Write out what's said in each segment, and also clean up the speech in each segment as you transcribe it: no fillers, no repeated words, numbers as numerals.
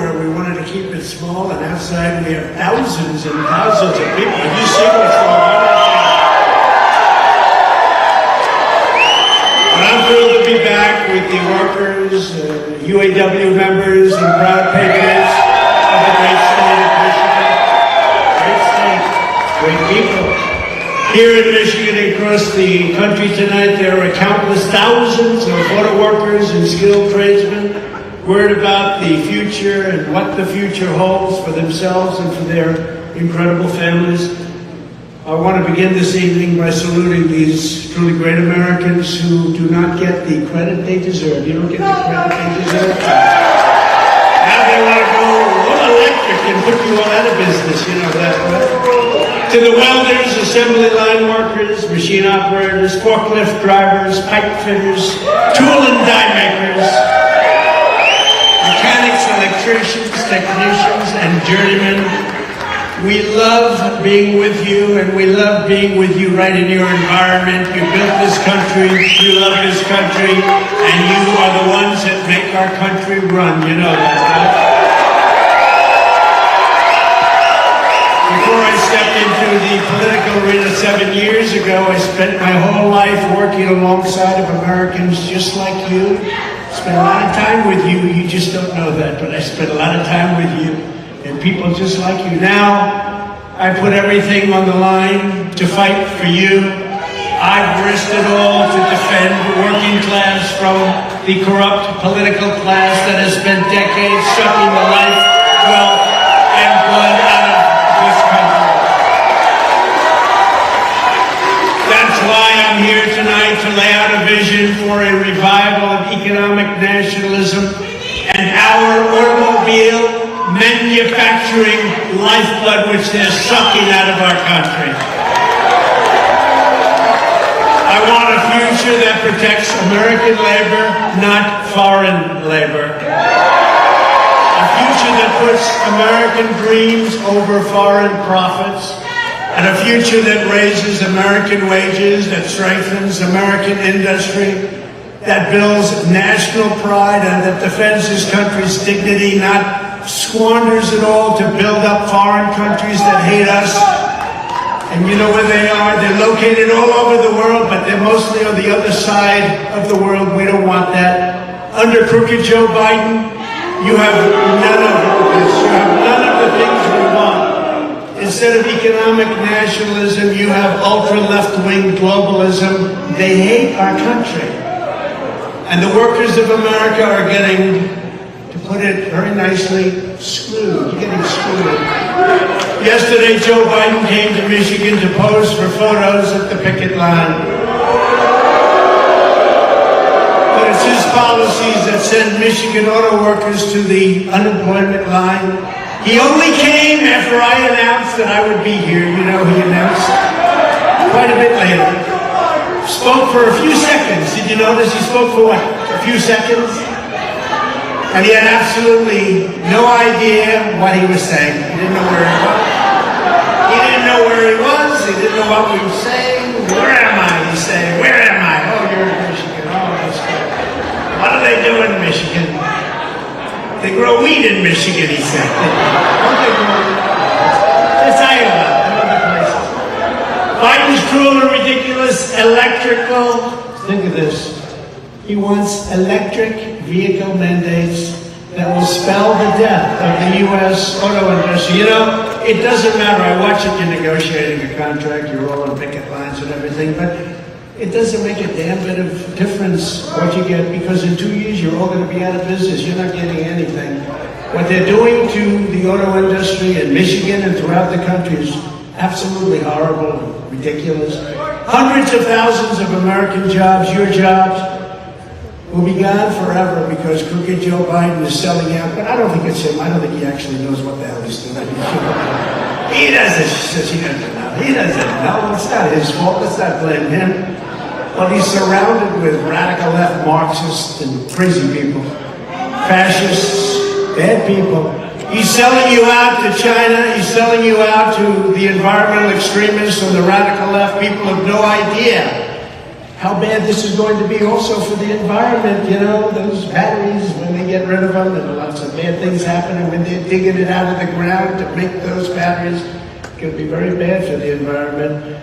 where we wanted to keep it small, and outside we have thousands and thousands of people. Have you seen what's going on? But I'm thrilled to be back with the workers, UAW members, and proud patriots of the great state of Michigan. Great state, great people. Here in Michigan and across the country tonight, there are countless thousands of auto workers and skilled tradesmen worried about the future and what the future holds for themselves and for their incredible families. I want to begin this evening by saluting these truly great Americans who do not get the credit they deserve. You don't get the credit they deserve. Now they want to go all electric and put you all out of business, you know that, right? To the welders, assembly line workers, machine operators, forklift drivers, pipe fitters, tool and die makers, mechanics, electricians, technicians, and journeymen. We love being with you, and we love being with you right in your environment. You built this country, you love this country, and you are the ones that make our country run. You know that, right? Before I stepped into the political arena 7 years ago, I spent my whole life working alongside of Americans just like you. Spent a lot of time with you. You just don't know that, but I spent a lot of time with you and people just like you. Now, I put everything on the line to fight for you. I've risked it all to defend the working class from the corrupt political class that has spent decades sucking the life, wealth, and blood out of this country. That's why I'm here tonight to lay out a vision for a revival of economic nationalism and our automobile manufacturing lifeblood, which they're sucking out of our country. I want a future that protects American labor, not foreign labor. A future that puts American dreams over foreign profits, and a future that raises American wages, that strengthens American industry, that builds national pride, and that defends this country's dignity, not squanders it all to build up foreign countries that hate us. And you know where they are? They're located all over the world, but they're mostly on the other side of the world. We don't want that. Under crooked Joe Biden, you have none of this. You have none of the things we want. Instead of economic nationalism, you have ultra-left-wing globalism. They hate our country. And the workers of America are getting, to put it very nicely, screwed. You're getting screwed. Yesterday, Joe Biden came to Michigan to pose for photos at the picket line. But it's his policies that send Michigan auto workers to the unemployment line. He only came after I announced that I would be here. You know, he announced quite a bit later. Spoke for a few seconds. Did you notice he spoke for what? A few seconds? And he had absolutely no idea what he was saying. He didn't know where he was. He didn't know where he was. He didn't know what we were saying. Where am I? He's saying, where am I? Oh, you're in Michigan. Oh, that's good. What do they do in Michigan? They grow weed in Michigan, he said. Don't they grow weed? It's Iowa and other places. Biden's cruel and ridiculous electrical. Think of this. He wants electric vehicle mandates that will spell the death of the U.S. auto industry. You know, it doesn't matter. I watch it, you're negotiating a contract, you're all on picket lines and everything, but it doesn't make a damn bit of difference what you get, because in 2 years you're all going to be out of business. You're not getting anything. What they're doing to the auto industry in Michigan and throughout the country is absolutely horrible and ridiculous. Hundreds of thousands of American jobs, your jobs, will be gone forever because crooked Joe Biden is selling out. But I don't think it's him. I don't think he actually knows what the hell he's doing. He doesn't know. He doesn't know. It's not his fault. Let's not blame him. But he's surrounded with radical left Marxists and crazy people, fascists, bad people. He's selling you out to China. He's selling you out to the environmental extremists and the radical left. People have no idea how bad this is going to be also for the environment. You know, those batteries, when they get rid of them, and lots of bad things happen, and when they're digging it out of the ground to make those batteries, it's going to be very bad for the environment.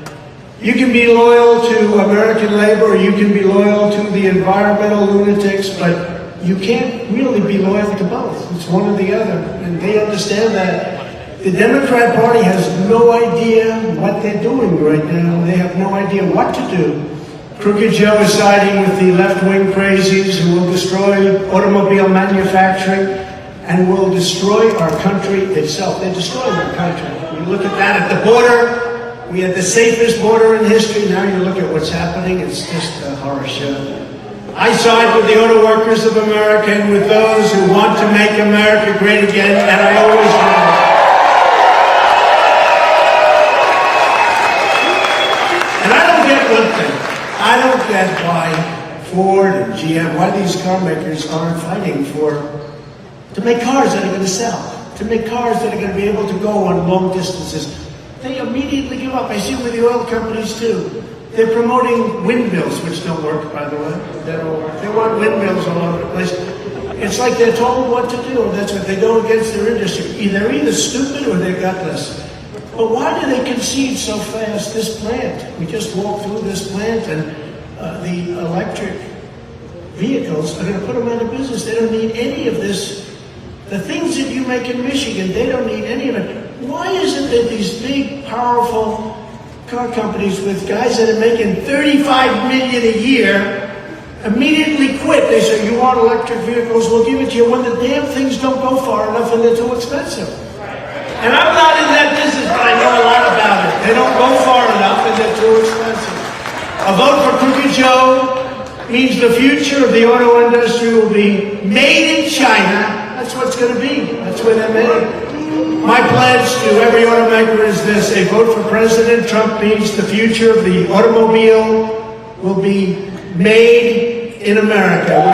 You can be loyal to American labor, or you can be loyal to the environmental lunatics, but you can't really be loyal to both. It's one or the other, and they understand that. The Democrat Party has no idea what they're doing right now. They have no idea what to do. Crooked Joe is siding with the left-wing crazies who will destroy automobile manufacturing and will destroy our country itself. They're destroying our country. You look at that at the border. We had the safest border in history. Now you look at what's happening. It's just a horror show. I side with the auto workers of America and with those who want to make America great again, and I always will. And I don't get one thing. I don't get why Ford and GM, why these car makers aren't fighting to make cars that are going to sell, to make cars that are going to be able to go on long distances. They immediately give up. I see it with the oil companies too. They're promoting windmills, which don't work, by the way. They don't work. They want windmills all over the place. It's like they're told what to do. That's what they go against their industry. They're either stupid or they're gutless. But why do they concede so fast this plant? We just walked through this plant, and the electric vehicles are going to put them out of business. They don't need any of this. The things that you make in Michigan, they don't need any of it. Why isn't it these big, powerful car companies with guys that are making $35 million a year immediately quit? They say, you want electric vehicles, we'll give it to you when the damn things don't go far enough and they're too expensive. And I'm not in that business, but I know a lot about it. They don't go far enough and they're too expensive. A vote for Crooked Joe means the future of the auto industry will be made in China. That's what it's going to be. That's where they're made. My pledge to every automaker is this: a vote for President Trump means the future of the automobile will be made in America.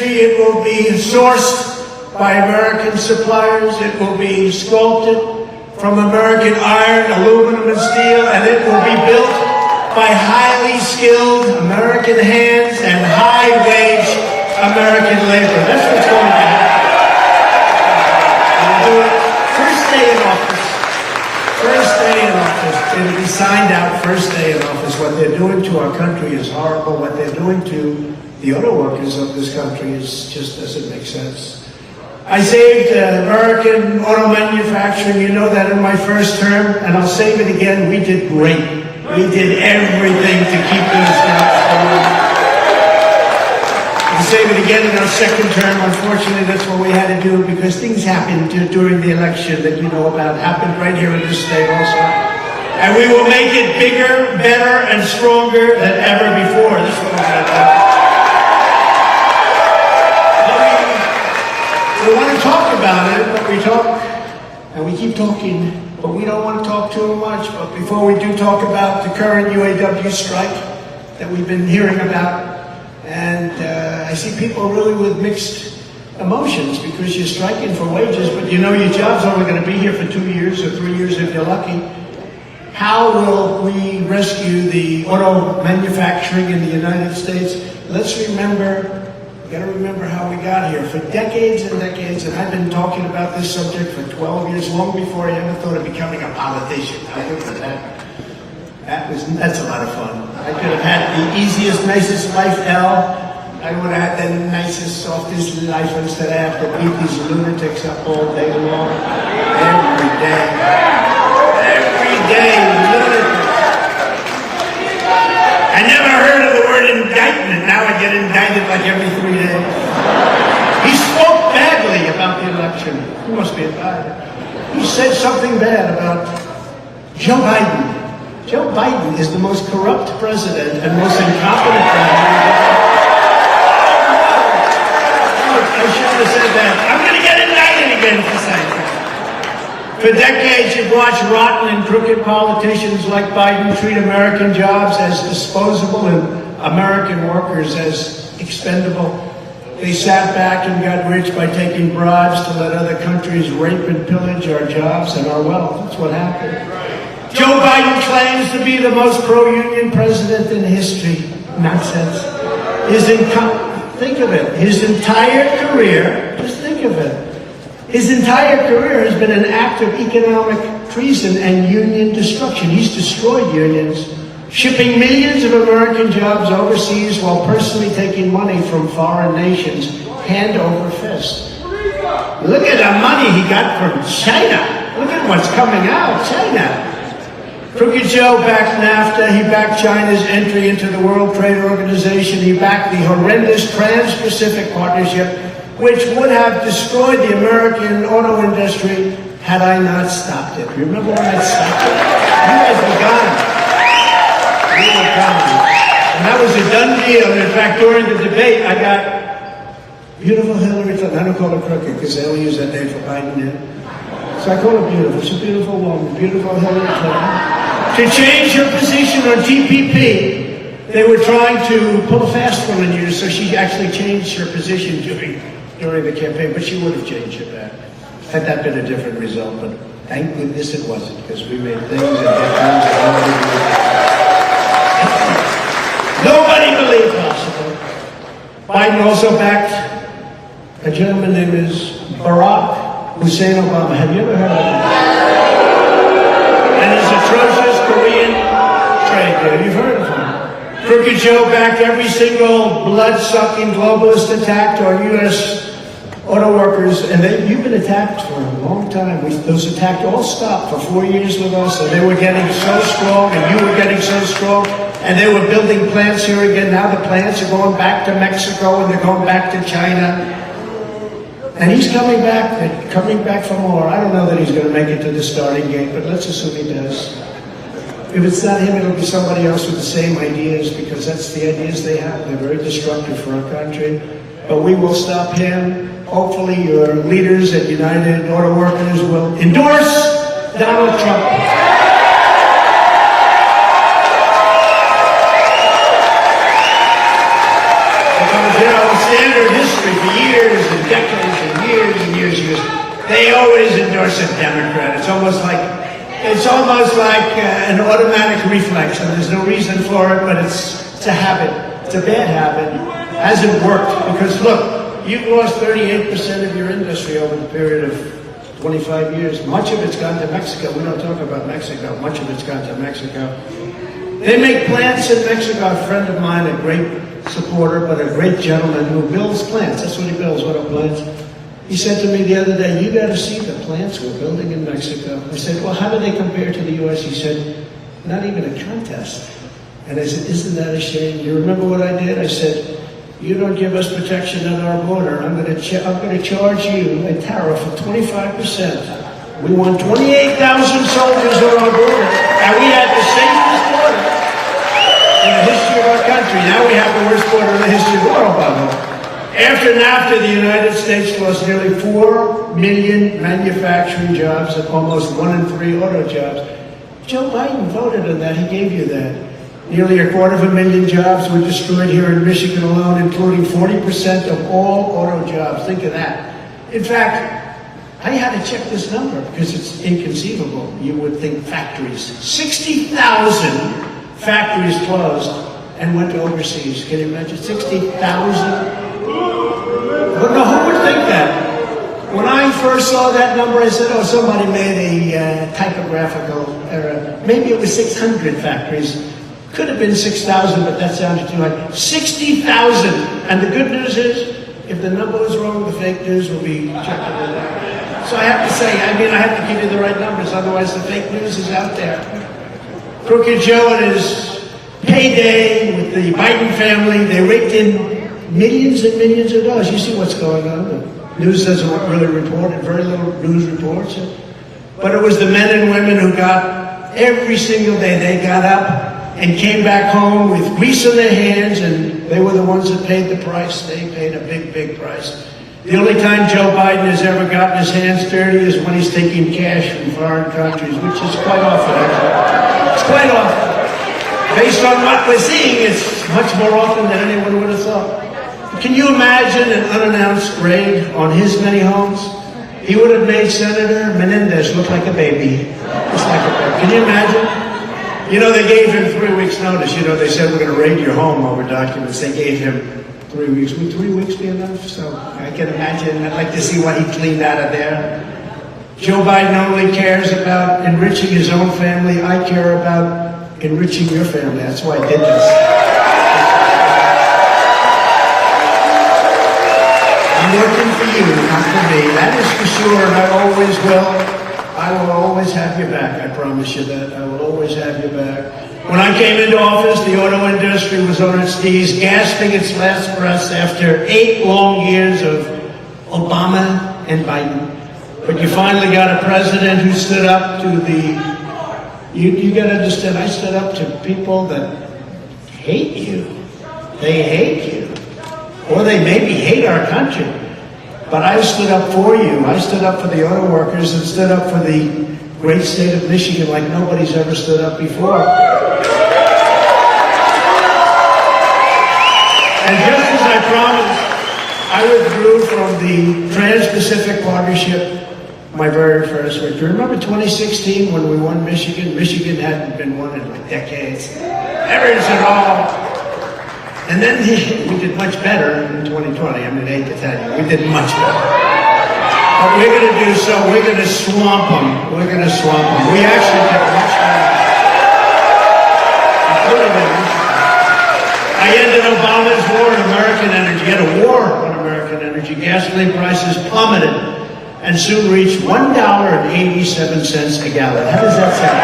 It will be sourced by American suppliers. It will be sculpted from American iron, aluminum, and steel, and it will be built by highly skilled American hands and high-wage American labor. That's what's going to happen. We'll do it first day in office. First day in office. It'll be signed out first day in office. What they're doing to our country is horrible. What they're doing to the auto workers of this country just doesn't make sense. I saved American auto manufacturing. You know that in my first term, and I'll save it again. We did great. We did everything to keep those jobs going. I'll save it again in our second term. Unfortunately, that's what we had to do because things happened during the election that you know about. Happened right here in this state also. And we will make it bigger, better, and stronger than ever before. This is what we're going to do. We want to talk about it, but we talk, and we keep talking, but we don't want to talk too much. But before we do talk about the current UAW strike that we've been hearing about, and I see people really with mixed emotions because you're striking for wages, but you know your job's only going to be here for 2 years or 3 years if you're lucky. How will we rescue the auto manufacturing in the United States? Let's remember. We've got to remember how we got here. For decades and decades, and I've been talking about this subject for 12 years, long before I ever thought of becoming a politician. I think that's a lot of fun. I could have had the easiest, nicest life, hell. I would have had the nicest, softest life instead I have to beat these lunatics up all day long. Every day. Every day, lunatics. I never heard of the word indictment. Now I get indicted like every 3 days. He spoke badly about the election. He must be a guy. He said something bad about Joe Biden. Joe Biden is the most corrupt president and most incompetent president. I should have said that. I'm going to get indicted again for saying that. For decades, you've watched rotten and crooked politicians like Biden treat American jobs as disposable and American workers as expendable. They sat back and got rich by taking bribes to let other countries rape and pillage our jobs and our wealth. That's what happened. Joe Biden claims to be the most pro-union president in history. Nonsense. Think of it. His entire career, just think of it. His entire career has been an act of economic treason and union destruction. He's destroyed unions, shipping millions of American jobs overseas while personally taking money from foreign nations, hand over fist. Look at the money he got from China. Look at what's coming out, China. Crooked Joe backed NAFTA, he backed China's entry into the World Trade Organization, he backed the horrendous Trans-Pacific Partnership, which would have destroyed the American auto industry had I not stopped it. Remember when I stopped it? You guys were gone. We were gone. And that was a done deal. In fact, during the debate, I got beautiful Hillary Clinton. I don't call her crooked because they only use that name for Biden now. So I call her beautiful. She's a beautiful woman. Beautiful Hillary Clinton. To change her position on TPP, they were trying to pull a fast one on you, so she actually changed her position during the campaign, but she would have changed it back. Had that been a different result, but thank goodness it wasn't, because we made things and difference and all we did. Nobody believed possible. Biden also backed a gentleman named Barack Hussein Obama. Have you ever heard of him? And his atrocious Korean trade deal. You've heard of him. Crooked Joe backed every single blood-sucking globalist attack on U.S. auto workers, and you've been attacked for a long time. Those attacks all stopped for 4 years with us, and they were getting so strong, and you were getting so strong, and they were building plants here again. Now the plants are going back to Mexico, and they're going back to China. And he's coming back for more. I don't know that he's going to make it to the starting gate, but let's assume he does. If it's not him, it'll be somebody else with the same ideas, because that's the ideas they have. They're very destructive for our country. But we will stop him. Hopefully your leaders at United Auto Workers will endorse Donald Trump. Standard history for years and decades and years and years and years. They always endorse a Democrat. It's almost like an automatic reflex, and there's no reason for it, but it's a habit. It's a bad habit. It hasn't worked because look, you've lost 38% of your industry over the period of 25 years. Much of it's gone to Mexico. We don't talk about Mexico. Much of it's gone to Mexico. They make plants in Mexico. A friend of mine, a great supporter, but a great gentleman who builds plants. That's what he builds, auto plants. He said to me the other day, you got to see the plants we're building in Mexico. I said, well, how do they compare to the U.S.? He said, not even a contest. And I said, isn't that a shame? You remember what I did? I said, you don't give us protection at our border. I'm going to charge you a tariff of 25%. We want 28,000 soldiers on our border, and we had the safest border in the history of our country. Now we have the worst border in the history of the world, by the way. After NAFTA, the United States lost nearly 4 million manufacturing jobs and almost 1 in 3 auto jobs. Joe Biden voted on that. He gave you that. Nearly 250,000 jobs were destroyed here in Michigan alone, including 40% of all auto jobs. Think of that. In fact, I had to check this number because it's inconceivable. You would think factories. 60,000 factories closed and went to overseas. Can you imagine? 60,000? But no, who would think that? When I first saw that number, I said, oh, somebody made a typographical error. Maybe it was 600 factories. Could have been 6,000, but that sounded too high. 60,000! And the good news is, if the number was wrong, the fake news will be checked. So I have to say, I have to give you the right numbers, otherwise the fake news is out there. Crooked Joe and his payday with the Biden family, they raked in millions and millions of dollars. You see what's going on. The news doesn't really report it, very little news reports it. But it was the men and women who got, every single day, they got up and came back home with grease on their hands, and they were the ones that paid the price. They paid a big, big price. The only time Joe Biden has ever gotten his hands dirty is when he's taking cash from foreign countries, which is quite often, actually. It's quite often. Based on what we're seeing, it's much more often than anyone would have thought. Can you imagine an unannounced raid on his many homes? He would have made Senator Menendez look like a baby. Just like a baby. Can you imagine? You know, they gave him 3 weeks' notice. You know, they said, we're going to raid your home over documents. They gave him 3 weeks. Would 3 weeks be enough? So I can imagine. I'd like to see what he cleaned out of there. Joe Biden only cares about enriching his own family. I care about enriching your family. That's why I did this. I'm working for you, not for me. That is for sure, and I always will. I will always have your back. I promise you that. I will always have your back. When I came into office, the auto industry was on its knees, gasping its last breaths after 8 long years of Obama and Biden. But you finally got a president who stood up to the... You got to understand, I stood up to people that hate you. They hate you. Or they maybe hate our country. But I stood up for you. I stood up for the auto workers and stood up for the great state of Michigan like nobody's ever stood up before. And just as I promised, I withdrew from the Trans-Pacific Partnership my very first victory. Remember 2016 when we won Michigan? Michigan hadn't been won in like decades. Never at all. And then we did much better in 2020. I mean, I hate to tell you, we did much better. But we're going to do so. We're going to swamp them. We're going to swamp them. We actually did much better. I ended Obama's war on American energy. He had a war on American energy. Gasoline prices plummeted and soon reached $1.87 a gallon. How does that sound?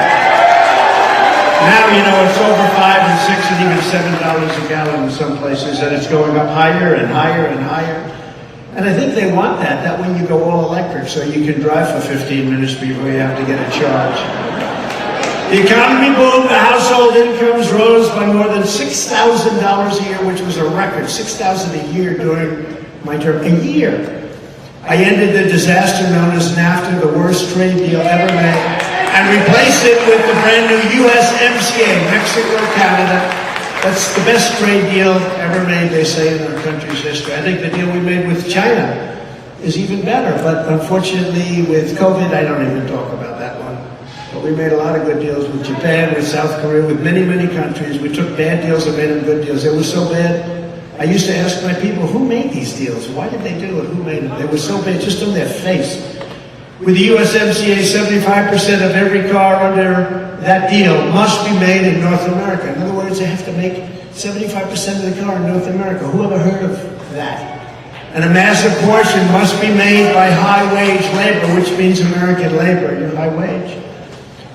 Now, you know, it's over $5 and $6 and even $7 a gallon in some places, and it's going up higher and higher and higher. And I think they want that. That way you go all electric, so you can drive for 15 minutes before you have to get a charge. The economy boomed. The household incomes rose by more than $6,000 a year, which was a record. $6,000 a year during my term. A year. I ended the disaster known as NAFTA, the worst trade deal ever made, and replaced it with the brand new USMCA, Mexico, Canada. That's the best trade deal ever made, they say, in our country's history. I think the deal we made with China is even better, but unfortunately with COVID, I don't even talk about that one. But we made a lot of good deals with Japan, with South Korea, with many, many countries. We took bad deals and made them good deals. They were so bad, I used to ask my people, who made these deals? Why did they do it? Who made them? They were so bad, just on their face. With the USMCA, 75% of every car under that deal must be made in North America. In other words, they have to make 75% of the car in North America. Who ever heard of that? And a massive portion must be made by high-wage labor, which means American labor, high wage.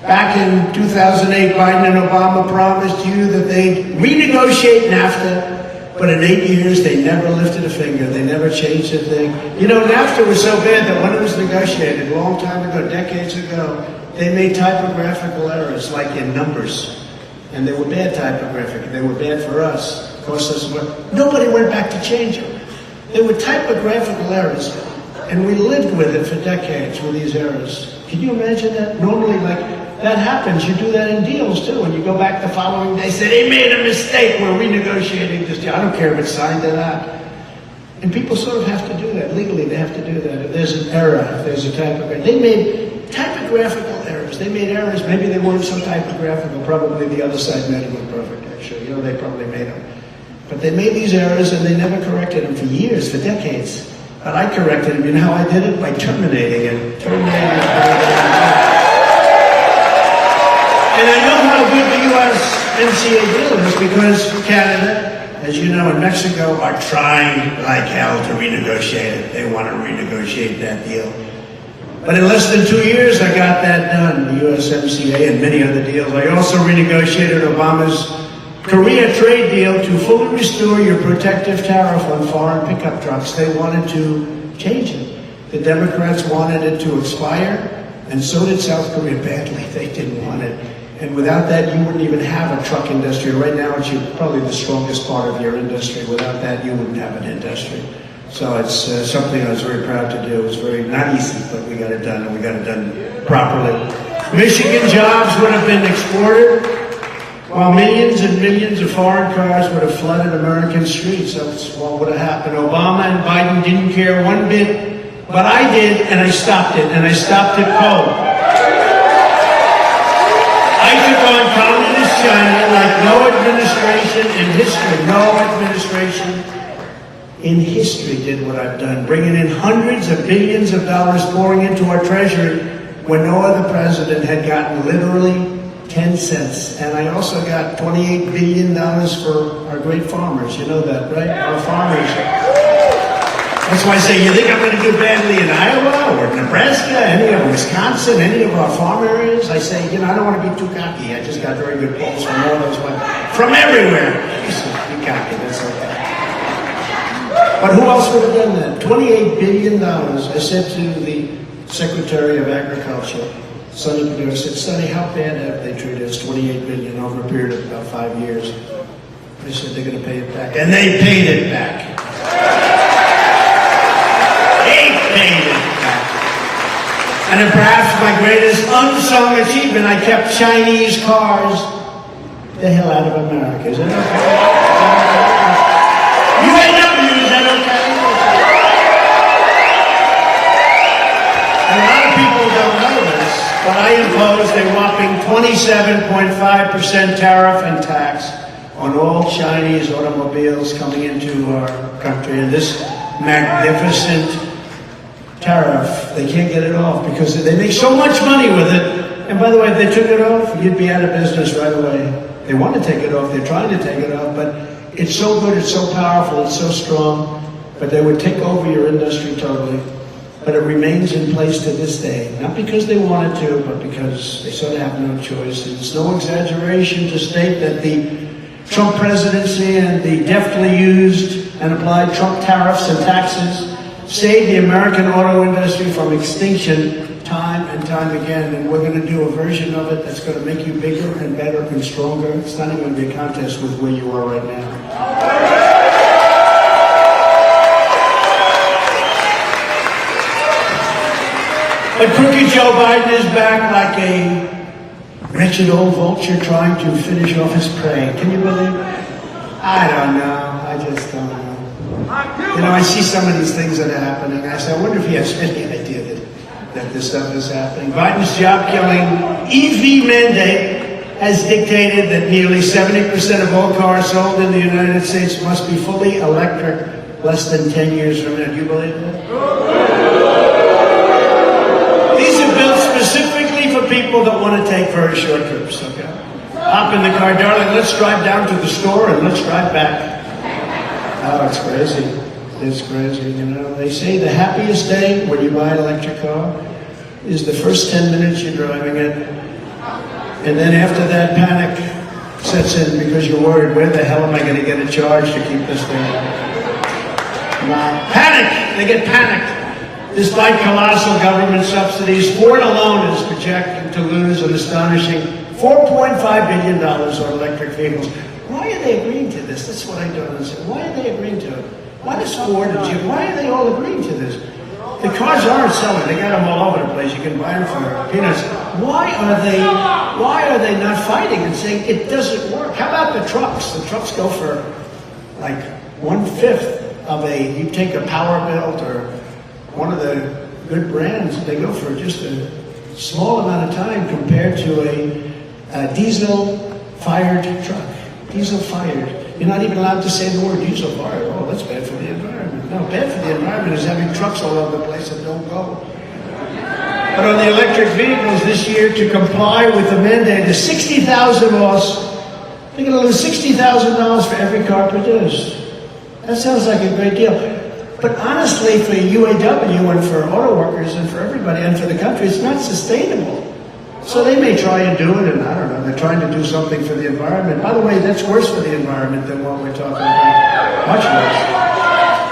Back in 2008, Biden and Obama promised you that they'd renegotiate NAFTA. But in 8 years, they never lifted a finger. They never changed a thing. You know, NAFTA was so bad that when it was negotiated, a long time ago, decades ago, they made typographical errors, like in numbers. And they were bad typographic. They were bad for us. Of course, nobody went back to change them. They were typographical errors. And we lived with it for decades, with these errors. Can you imagine that? Normally, like, that happens. You do that in deals, too. When you go back the following day, say, they made a mistake. We're renegotiating this deal. I don't care if it's signed or not. And people sort of have to do that. Legally, they have to do that. If there's an error, if there's a typography. They made typographical errors. They made errors. Maybe they weren't so typographical. Probably the other side made them perfect, actually. You know, they probably made them. But they made these errors, and they never corrected them for years, for decades. But I corrected them. You know how I did it? By terminating it. And I know how good the USMCA deal is because Canada, as you know, and Mexico are trying like hell to renegotiate it. They want to renegotiate that deal. But in less than 2 years, I got that done, the USMCA and many other deals. I also renegotiated Obama's Korea trade deal to fully restore your protective tariff on foreign pickup trucks. They wanted to change it. The Democrats wanted it to expire, and so did South Korea badly. They didn't want it. And without that, you wouldn't even have a truck industry. Right now, it's probably the strongest part of your industry. Without that, you wouldn't have an industry. So it's something I was very proud to do. It was very, not easy, but we got it done, and we got it done properly. Michigan jobs would have been exported, while millions and millions of foreign cars would have flooded American streets. That's what would have happened. Obama and Biden didn't care one bit, but I did, and I stopped it, and I stopped it cold. I took on communist China like no administration in history did what I've done, bringing in hundreds of billions of dollars pouring into our treasury when no other president had gotten literally 10 cents. And I also got $28 billion for our great farmers. You know that, right? Our farmers. That's why I say, you think I'm going to do badly in Iowa or Nebraska, any of Wisconsin, any of our farm areas? I say, you know, I don't want to be too cocky. I just got very good polls from all those ones. From everywhere. Be cocky, that's okay. But who else would have done that? $28 billion. I said to the Secretary of Agriculture, Sonny Perdue, I said, Sonny, how bad have they treated us? $28 billion over a period of about 5 years. They said they're going to pay it back. And they paid it back. They paid it back. And then perhaps my greatest unsung achievement, I kept Chinese cars the hell out of America. Is that okay? UAW, is that okay? And a lot of people don't know this, but I imposed a whopping 27.5% tariff and tax on all Chinese automobiles coming into our country. And this magnificent tariff, they can't get it off because they make so much money with it. And by the way, if they took it off, you'd be out of business right away. They want to take it off, they're trying to take it off, but it's so good, it's so powerful, it's so strong, but they would take over your industry totally. But it remains in place to this day, not because they wanted to, but because they sort of have no choice. And it's no exaggeration to state that the Trump presidency and the deftly used and applied Trump tariffs and taxes saved the American auto industry from extinction time and time again. And we're going to do a version of it that's going to make you bigger and better and stronger. It's not even going to be a contest with where you are right now. But crooked Joe Biden is back like a wretched old vulture trying to finish off his prey. Can you believe it? I don't know. I just don't know. You know, I see some of these things that are happening. I say, I wonder if he has any idea that this stuff is happening. Biden's job-killing EV mandate has dictated that nearly 70% of all cars sold in the United States must be fully electric less than 10 years from now. Do you believe that? These are built specifically for people that want to take very short trips, okay? Hop in the car, darling, let's drive down to the store and let's drive back. Oh, it's crazy. It's crazy, you know. They say the happiest day when you buy an electric car is the first 10 minutes you're driving it. And then after that, panic sets in because you're worried, where the hell am I going to get a charge to keep this thing on? Panic! They get panicked. Despite colossal government subsidies, Ford alone is projected to lose an astonishing $4.5 billion on electric vehicles. Why are they agreeing to this? That's what I don't understand. Why are they agreeing to it? Why does Ford and Jeep, why are they all agreeing to this? The cars aren't selling. They got them all over the place. You can buy them for peanuts. Why are they not fighting and saying it doesn't work? How about the trucks? The trucks go for like 1/5 of you take a Power Built or one of the good brands, they go for just a small amount of time compared to a diesel-fired truck. Diesel-fired. You're not even allowed to say the word diesel-fired. Oh, that's bad for the environment. No, bad for the environment is having trucks all over the place that don't go. But on the electric vehicles this year, to comply with the mandate, the 60,000 loss, they're going to lose $60,000 for every car produced. That sounds like a great deal. But honestly, for UAW and for auto workers and for everybody and for the country, it's not sustainable. So they may try and do it, and I don't know, they're trying to do something for the environment. By the way, that's worse for the environment than what we're talking about. Much worse.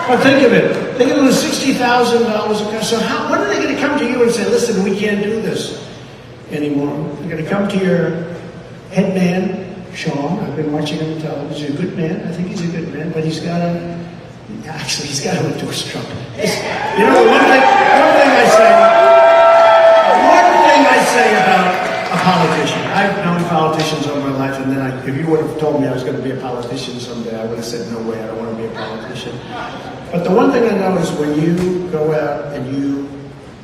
But think of it. They're going to lose $60,000 a car. So when are they going to come to you and say, listen, we can't do this anymore? They're going to come to your head man, Sean. I've been watching him on television. He's a good man. I think he's a good man. But he's got Actually, he's got to endorse Trump. You know, one thing I say about a politician. I've known politicians all my life, and then if you would have told me I was going to be a politician someday, I would have said, no way, I don't want to be a politician. But the one thing I know is when you go out and you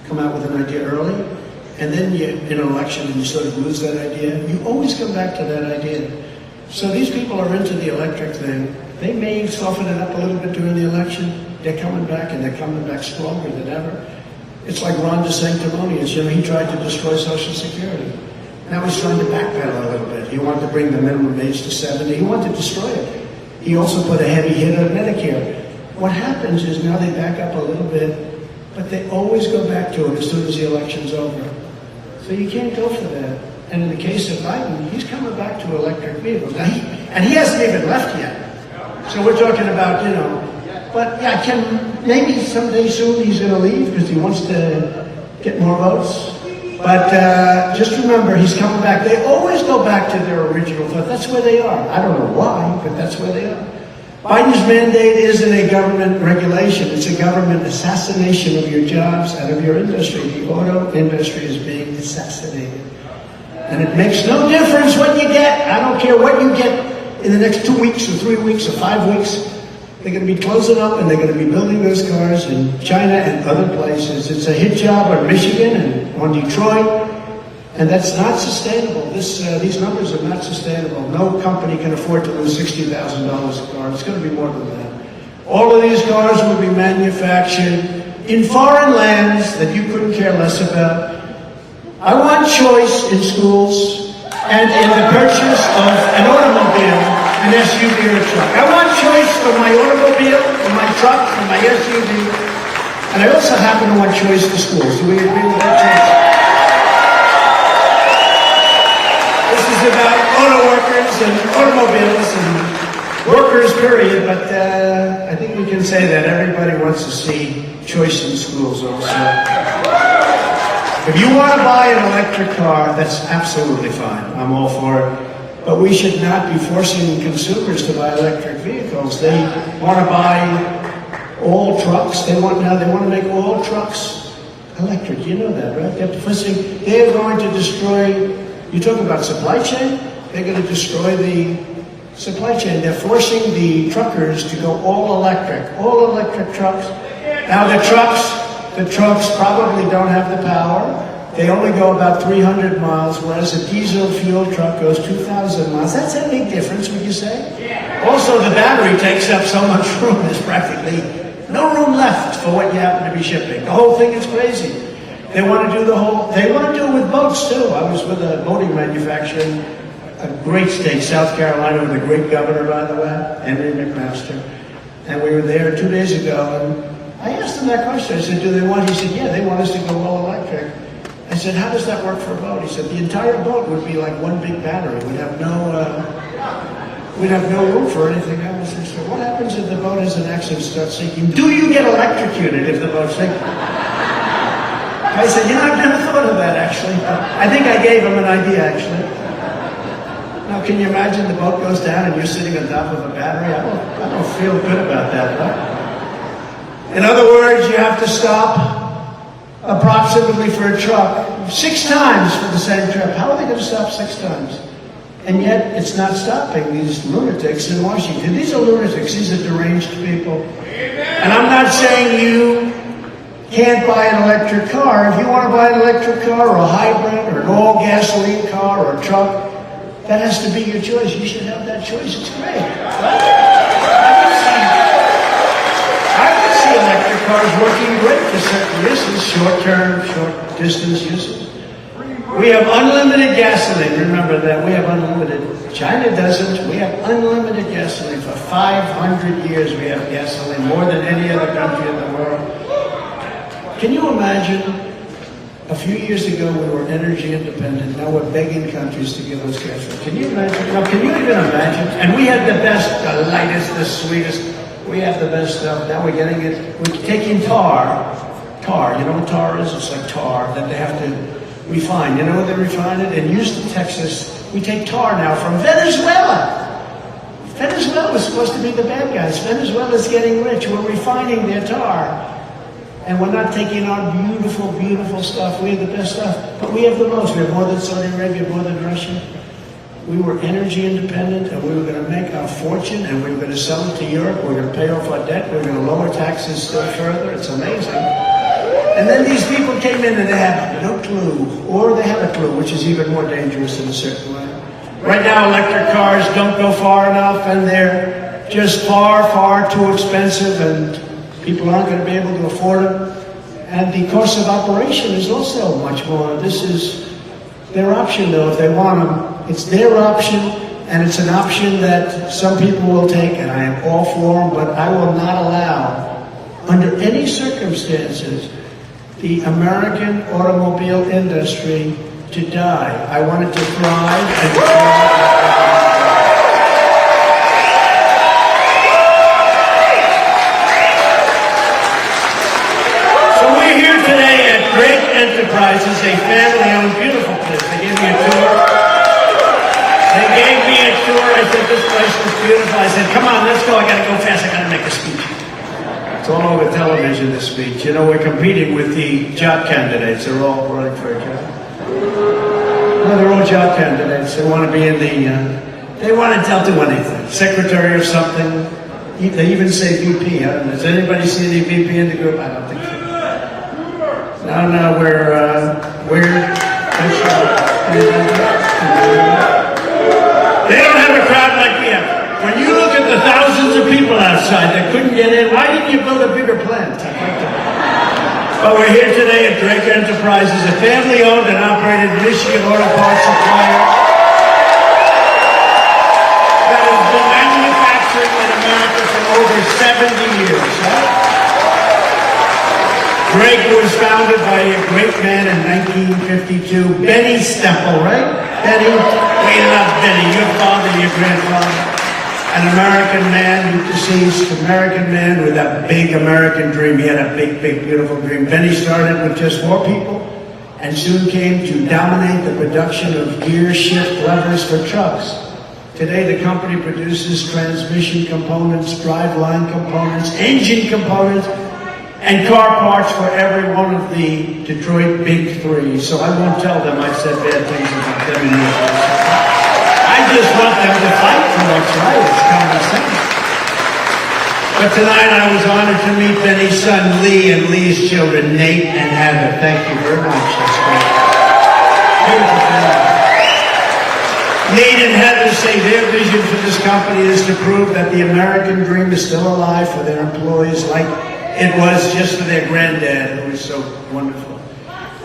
come out with an idea early, and then you in an election and you sort of lose that idea, you always come back to that idea. So these people are into the electric thing. They may soften it up a little bit during the election. They're coming back, and they're coming back stronger than ever. It's like Ron DeSanctimonious. You know, he tried to destroy Social Security. Now he's trying to backpedal a little bit. He wanted to bring the minimum age to 70. He wanted to destroy it. He also put a heavy hit on Medicare. What happens is now they back up a little bit, but they always go back to it as soon as the election's over. So you can't go for that. And in the case of Biden, he's coming back to electric vehicles. Now he hasn't even left yet. So we're talking about, you know, but yeah, maybe someday soon he's going to leave because he wants to get more votes. But just remember, he's coming back. They always go back to their original thought. That's where they are. I don't know why, but that's where they are. Biden's mandate isn't a government regulation. It's a government assassination of your jobs and of your industry. The auto industry is being assassinated. And it makes no difference what you get. I don't care what you get in the next 2 weeks or 3 weeks or 5 weeks. They're going to be closing up and they're going to be building those cars in China and other places. It's a hit job on Michigan and on Detroit. And that's not sustainable. These numbers are not sustainable. No company can afford to lose $60,000 a car. It's going to be more than that. All of these cars will be manufactured in foreign lands that you couldn't care less about. I want choice in schools and in the purchase of an automobile, an SUV or a truck. I want choice for my automobile, for my truck, for my SUV. And I also happen to want choice for schools. Do we agree with that choice? This is about auto workers and automobiles and workers, period. But I think we can say that everybody wants to see choice in schools also. If you want to buy an electric car, that's absolutely fine. I'm all for it. But we should not be forcing consumers to buy electric vehicles. They want to buy all trucks. They want to make all trucks electric. You know that, right? They're going to destroy. You talk about supply chain. They're going to destroy the supply chain. They're forcing the truckers to go all electric trucks. Now the trucks probably don't have the power. They only go about 300 miles, whereas a diesel fuel truck goes 2,000 miles. That's a big difference, would you say? Also, the battery takes up so much room, there's practically no room left for what you happen to be shipping. The whole thing is crazy. They want to do they want to do it with boats, too. I was with a boating manufacturer in a great state, South Carolina, with a great governor, by the way, Henry McMaster. And we were there 2 days ago, and I asked him that question. I said, do they want? He said, yeah, they want us to go all electric. I said, how does that work for a boat? He said, the entire boat would be like one big battery. We'd have no room for anything else. I said, what happens if the boat has an accident and starts sinking? Do you get electrocuted if the boat's sinking? I said, I've never thought of that, actually. I think I gave him an idea, actually. Now, can you imagine the boat goes down and you're sitting on top of a battery? I don't feel good about that, right? In other words, you have to stop approximately for a truck 6 times for the same trip. How are they going to stop 6 times? And yet, it's not stopping these lunatics in Washington. These are lunatics. These are deranged people. And I'm not saying you can't buy an electric car. If you want to buy an electric car or a hybrid or an all-gasoline car or a truck, that has to be your choice. You should have that choice. It's great. I can see electric cars working great for certain uses, short-term, short-distance uses. We have unlimited gasoline. Remember that. We have unlimited. China doesn't. We have unlimited gasoline. For 500 years we have gasoline, more than any other country in the world. Can you imagine? A few years ago we were energy independent. Now we're begging countries to give us gasoline. Can you imagine? Now, can you even imagine? And we had the best, the lightest, the sweetest. We have the best stuff. Now we're getting it. We're taking tar. You know what tar is? It's like tar that they have to refine. You know where they refine it? In Houston, Texas, we take tar now from Venezuela. Venezuela was supposed to be the bad guys. Venezuela's getting rich. We're refining their tar. And we're not taking our beautiful, beautiful stuff. We have the best stuff. But we have the most. We have more than Saudi Arabia, more than Russia. We were energy independent, and we were going to make our fortune, and we were going to sell it to Europe. We were going to pay off our debt. We were going to lower taxes still further. It's amazing. And then these people came in and they had no clue, or they had a clue, which is even more dangerous in a certain way. Right now, electric cars don't go far enough, and they're just far, far too expensive, and people aren't going to be able to afford them. And the cost of operation is also much more. This is their option, though, if they want them. It's their option, and it's an option that some people will take, and I am all for them, but I will not allow, under any circumstances, the American automobile industry to die. I want it to thrive and thrive. Enterprises, a family-owned, beautiful place. They gave me a tour. I said, this place is beautiful. I said, come on, let's go. I got to go fast. I got to make a speech. It's all over television, this speech. You know, we're competing with the job candidates. They're all running for a job. No, they're all job candidates. They want to be in the, they want to do anything. Secretary of something. They even say VP. I don't know. Does anybody see any VP in the group? I don't think so. No, we're they don't have a crowd like we have. When you look at the thousands of people outside that couldn't get in, why didn't you build a bigger plant? But we're here today at Drake Enterprises, a family-owned and operated Michigan auto parts supplier that has been manufacturing in America for over 70 years. Right? Drake was founded by a great man in 1952, Benny Stemple, right? Benny? Wait up, Benny, your father, your grandfather. An American man, deceased American man with a big American dream. He had a big, big, beautiful dream. Benny started with just 4 people and soon came to dominate the production of gear shift levers for trucks. Today, the company produces transmission components, driveline components, engine components, and car parts for every one of the Detroit Big Three. So I won't tell them I said bad things about them in your face. I just want them to fight for what's right. It's common sense. But tonight I was honored to meet Benny's son Lee and Lee's children, Nate and Heather. Thank you very much. That's great. Beautiful family. Nate and Heather say their vision for this company is to prove that the American dream is still alive for their employees, like it was just for their granddad, who was so wonderful.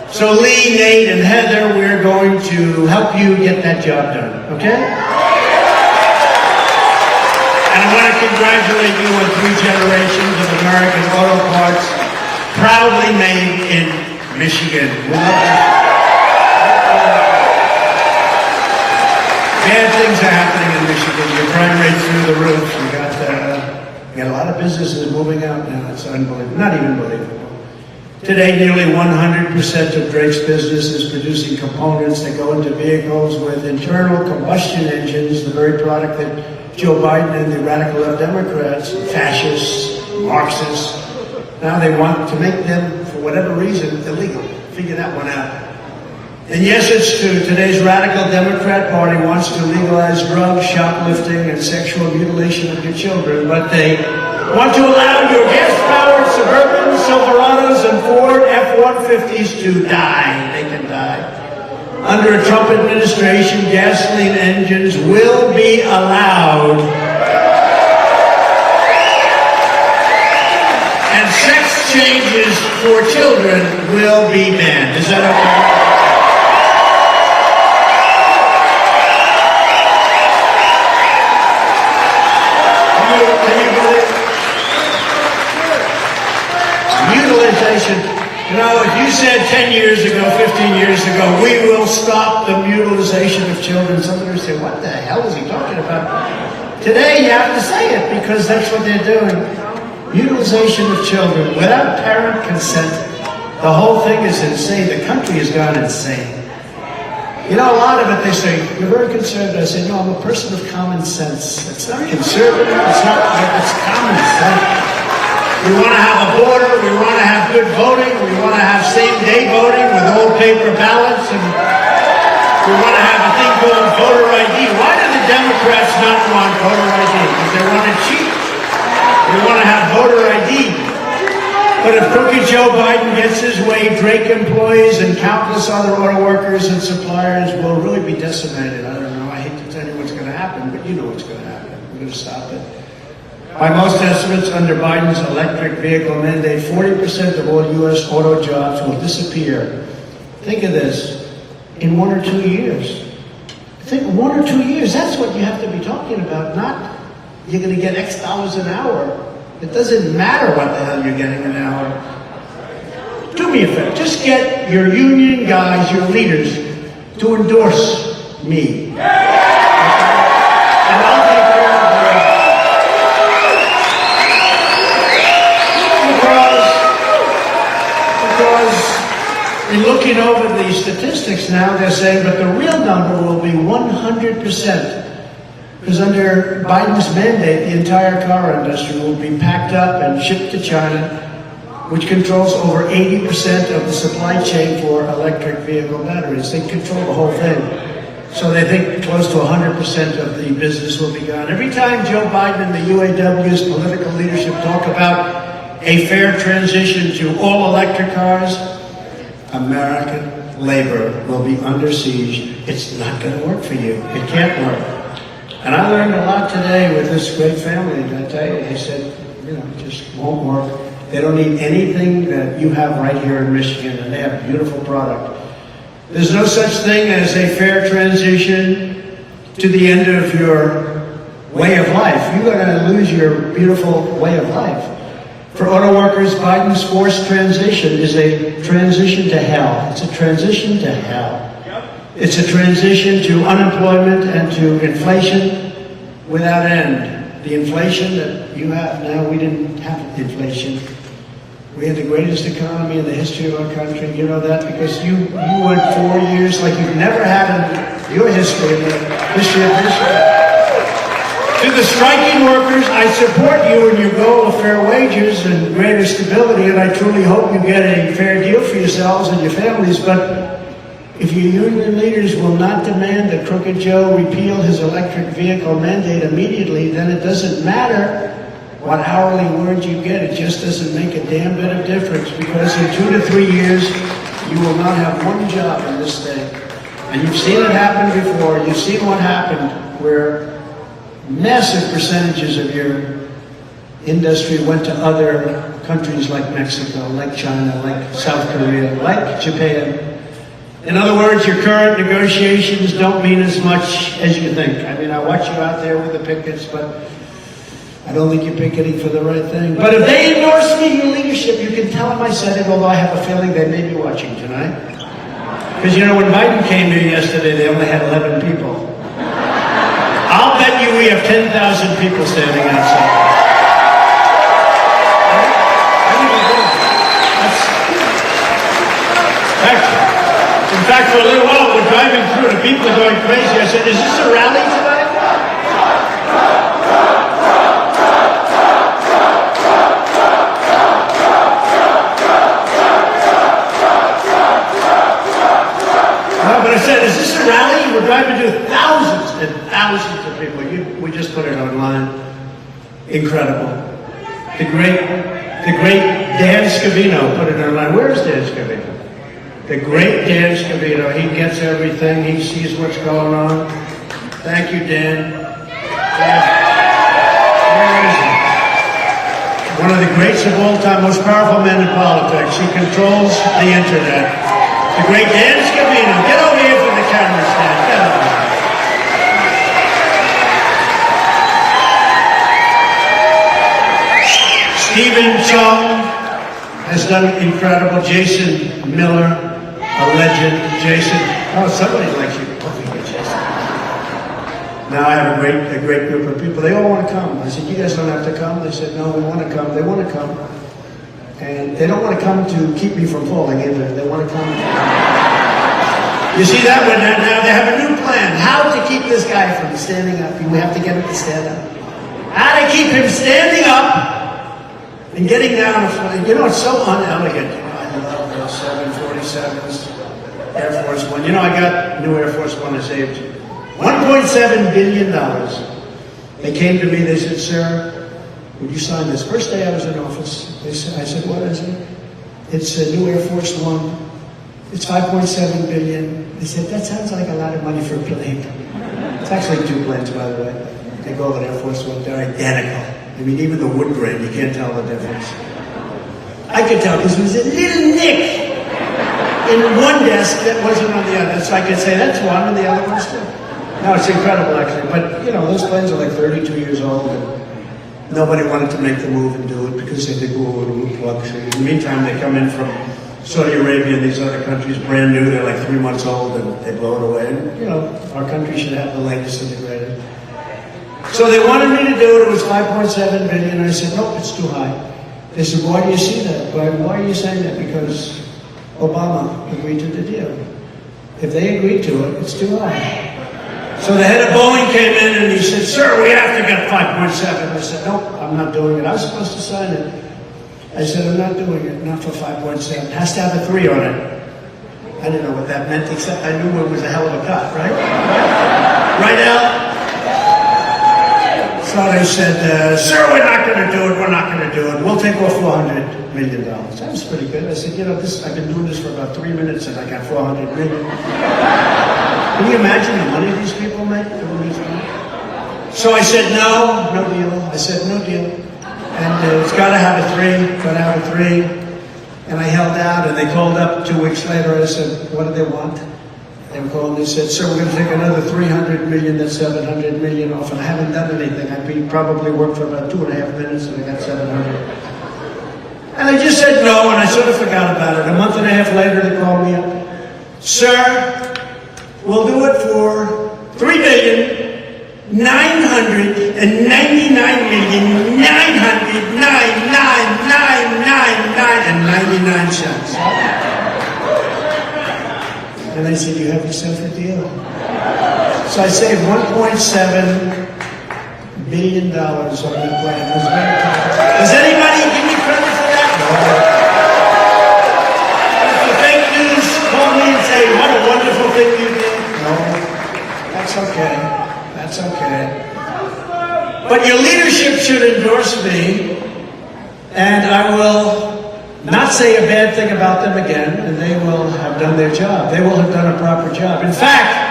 So Lee, Nate, and Heather, we're going to help you get that job done, okay? And I want to congratulate you on 3 generations of American auto parts, proudly made in Michigan. Bad things are happening in Michigan. Your crime rate's through the roof. You got a lot of businesses moving out now. It's unbelievable. Not even believable. Today, nearly 100% of Drake's business is producing components that go into vehicles with internal combustion engines, the very product that Joe Biden and the radical left Democrats, fascists, Marxists, now they want to make them, for whatever reason, illegal. Figure that one out. And yes, it's true. Today's radical Democrat Party wants to legalize drugs, shoplifting, and sexual mutilation of your children, but they want to allow your gas-powered Suburbans, Silverados, and Ford F-150s to die. They can die. Under a Trump administration, gasoline engines will be allowed. And sex changes for children will be banned. Is that okay? Mutilization. You know, if you said 10 years ago, 15 years ago, we will stop the mutilization of children, somebody would say, what the hell is he talking about? Today, you have to say it because that's what they're doing. Mutilization of children without parent consent. The whole thing is insane. The country has gone insane. You know, a lot of it, they say, you're very conservative. I say, no, I'm a person of common sense. It's not conservative, it's common sense. We want to have a border, we want to have good voting, we want to have same-day voting with old paper ballots, and we want to have a thing called voter ID. Why do the Democrats not want voter ID? Because they want to cheat. They want to have voter ID. But if crooked Joe Biden gets his way, Drake employees and countless other auto workers and suppliers will really be decimated. I don't know. I hate to tell you what's going to happen, but you know what's going to happen. We're going to stop it. By most estimates, under Biden's electric vehicle mandate, 40% of all U.S. auto jobs will disappear. Think of this, in 1 or 2 years. Think 1 or 2 years, that's what you have to be talking about, not you're going to get X dollars an hour. It doesn't matter what the hell you're getting an hour. Do me a favor, just get your union guys, your leaders, to endorse me. And I'll take care of because in looking over the statistics now, they're saying, but the real number will be 100%. Because under Biden's mandate, the entire car industry will be packed up and shipped to China, which controls over 80% of the supply chain for electric vehicle batteries. They control the whole thing. So they think close to 100% of the business will be gone. Every time Joe Biden and the UAW's political leadership talk about a fair transition to all electric cars, American labor will be under siege. It's not going to work for you. It can't work. And I learned a lot today with this great family. And I tell you, they said, you know, it just won't work. They don't need anything that you have right here in Michigan, and they have a beautiful product. There's no such thing as a fair transition to the end of your way of life. You're going to lose your beautiful way of life. For auto workers, Biden's forced transition is a transition to hell. It's a transition to hell. It's a transition to unemployment and to inflation without end. The inflation that you have now, we didn't have inflation. We had the greatest economy in the history of our country. You know that because you went 4 years like you've never had in your history, in the history of Michigan. To the striking workers, I support you in your goal of fair wages and greater stability, and I truly hope you get a fair deal for yourselves and your families, but if your union leaders will not demand that Crooked Joe repeal his electric vehicle mandate immediately, then it doesn't matter what hourly wage you get. It just doesn't make a damn bit of difference because in 2 to 3 years, you will not have one job in this state. And you've seen it happen before. You've seen what happened where massive percentages of your industry went to other countries like Mexico, like China, like South Korea, like Japan. In other words, your current negotiations don't mean as much as you think. I mean, I watch you out there with the pickets, but I don't think you're picketing for the right thing. But if they endorse me, your leadership, you can tell them I said it, although I have a feeling they may be watching tonight. Because, you know, when Biden came here yesterday, they only had 11 people. I'll bet you we have 10,000 people standing outside. In fact, for a little while, we're driving through and people are going crazy. I said, is this a rally tonight? No, but I said, is this a rally? We're driving through thousands and thousands of people. We just put it online. Incredible. The great Dan Scavino put it online. Where's Dan Scavino? The great Dan Scavino, he gets everything, he sees what's going on. Thank you, Dan. Where is he? One of the greats of all time, most powerful men in politics. He controls the internet. The great Dan Scavino. Get over here from the camera stand. Get over here. Stephen Chung has done incredible. Jason Miller, a legend. Jason, oh, somebody likes you. Jason. Now I have a great group of people. They all want to come. I said, you guys don't have to come. They said, no, we want to come. They want to come. And they don't want to come to keep me from falling either. They want to come. You see that one? Now they have a new plan. How to keep this guy from standing up. We have to get him to stand up. How to keep him standing up and getting down. You know, it's so unelegant. I love those 747s, Air Force One. You know, I got new Air Force One I saved. $1.7 billion. They came to me, they said, sir, would you sign this? First day I was in office, I said, what is it? It's a new Air Force One. It's $5.7 billion. They said, that sounds like a lot of money for a plane. It's actually 2 planes, by the way. They call it Air Force One. They're identical. I mean, even the wood grain, you can't tell the difference. I could tell because there was a little nick in one desk that wasn't on the other. So I could say, that's one, and the other one's too. No, it's incredible, actually. But, you know, those planes are like 32 years old, and nobody wanted to make the move and do it because they think, oh, it'll move luxury. In the meantime, they come in from Saudi Arabia and these other countries, brand new, they're like 3 months old, and they blow it away. And, you know, our country should have the latest and the greatest. So they wanted me to do it. It was $5.7 billion. And I said, nope, it's too high. They said, why do you see that? Why are you saying that? Because Obama agreed to the deal. If they agreed to it, it's too high. So the head of Boeing came in and he said, sir, we have to get 5.7. I said, nope, I'm not doing it. I was supposed to sign it. I said, I'm not doing it, not for 5.7. It has to have a 3 on it. I didn't know what that meant, except I knew it was a hell of a cut, right? Right, Al? So they said, sir, we're not going to do it, we're not going to do it. We'll take off $400 million. That was pretty good. I said, you know, I've been doing this for about 3 minutes and I got $400 million. Can you imagine the money these people make? So I said, no deal. I said, no deal. And it's got to have a 3, got to have a 3. And I held out, and they called up 2 weeks later. I said, what do they want? They were calling, they said, sir, we're going to take another $300 million, that's $700 million off. And I haven't done anything. I probably worked for about 2.5 minutes, and I got $700. And I just said no, and I sort of forgot about it. A month and a half later, they called me up. Sir, we'll do it for $3,999,999,999.99. And they said, you have yourself a deal. So I saved $1.7 billion on that plan. It was very tough. Does anybody give me credit for that? No. If the fake news call me and say, what a wonderful thing you did. No. That's okay. That's okay. But your leadership should endorse me, and I will not say a bad thing about them again, and they will have done their job. They will have done a proper job. In fact,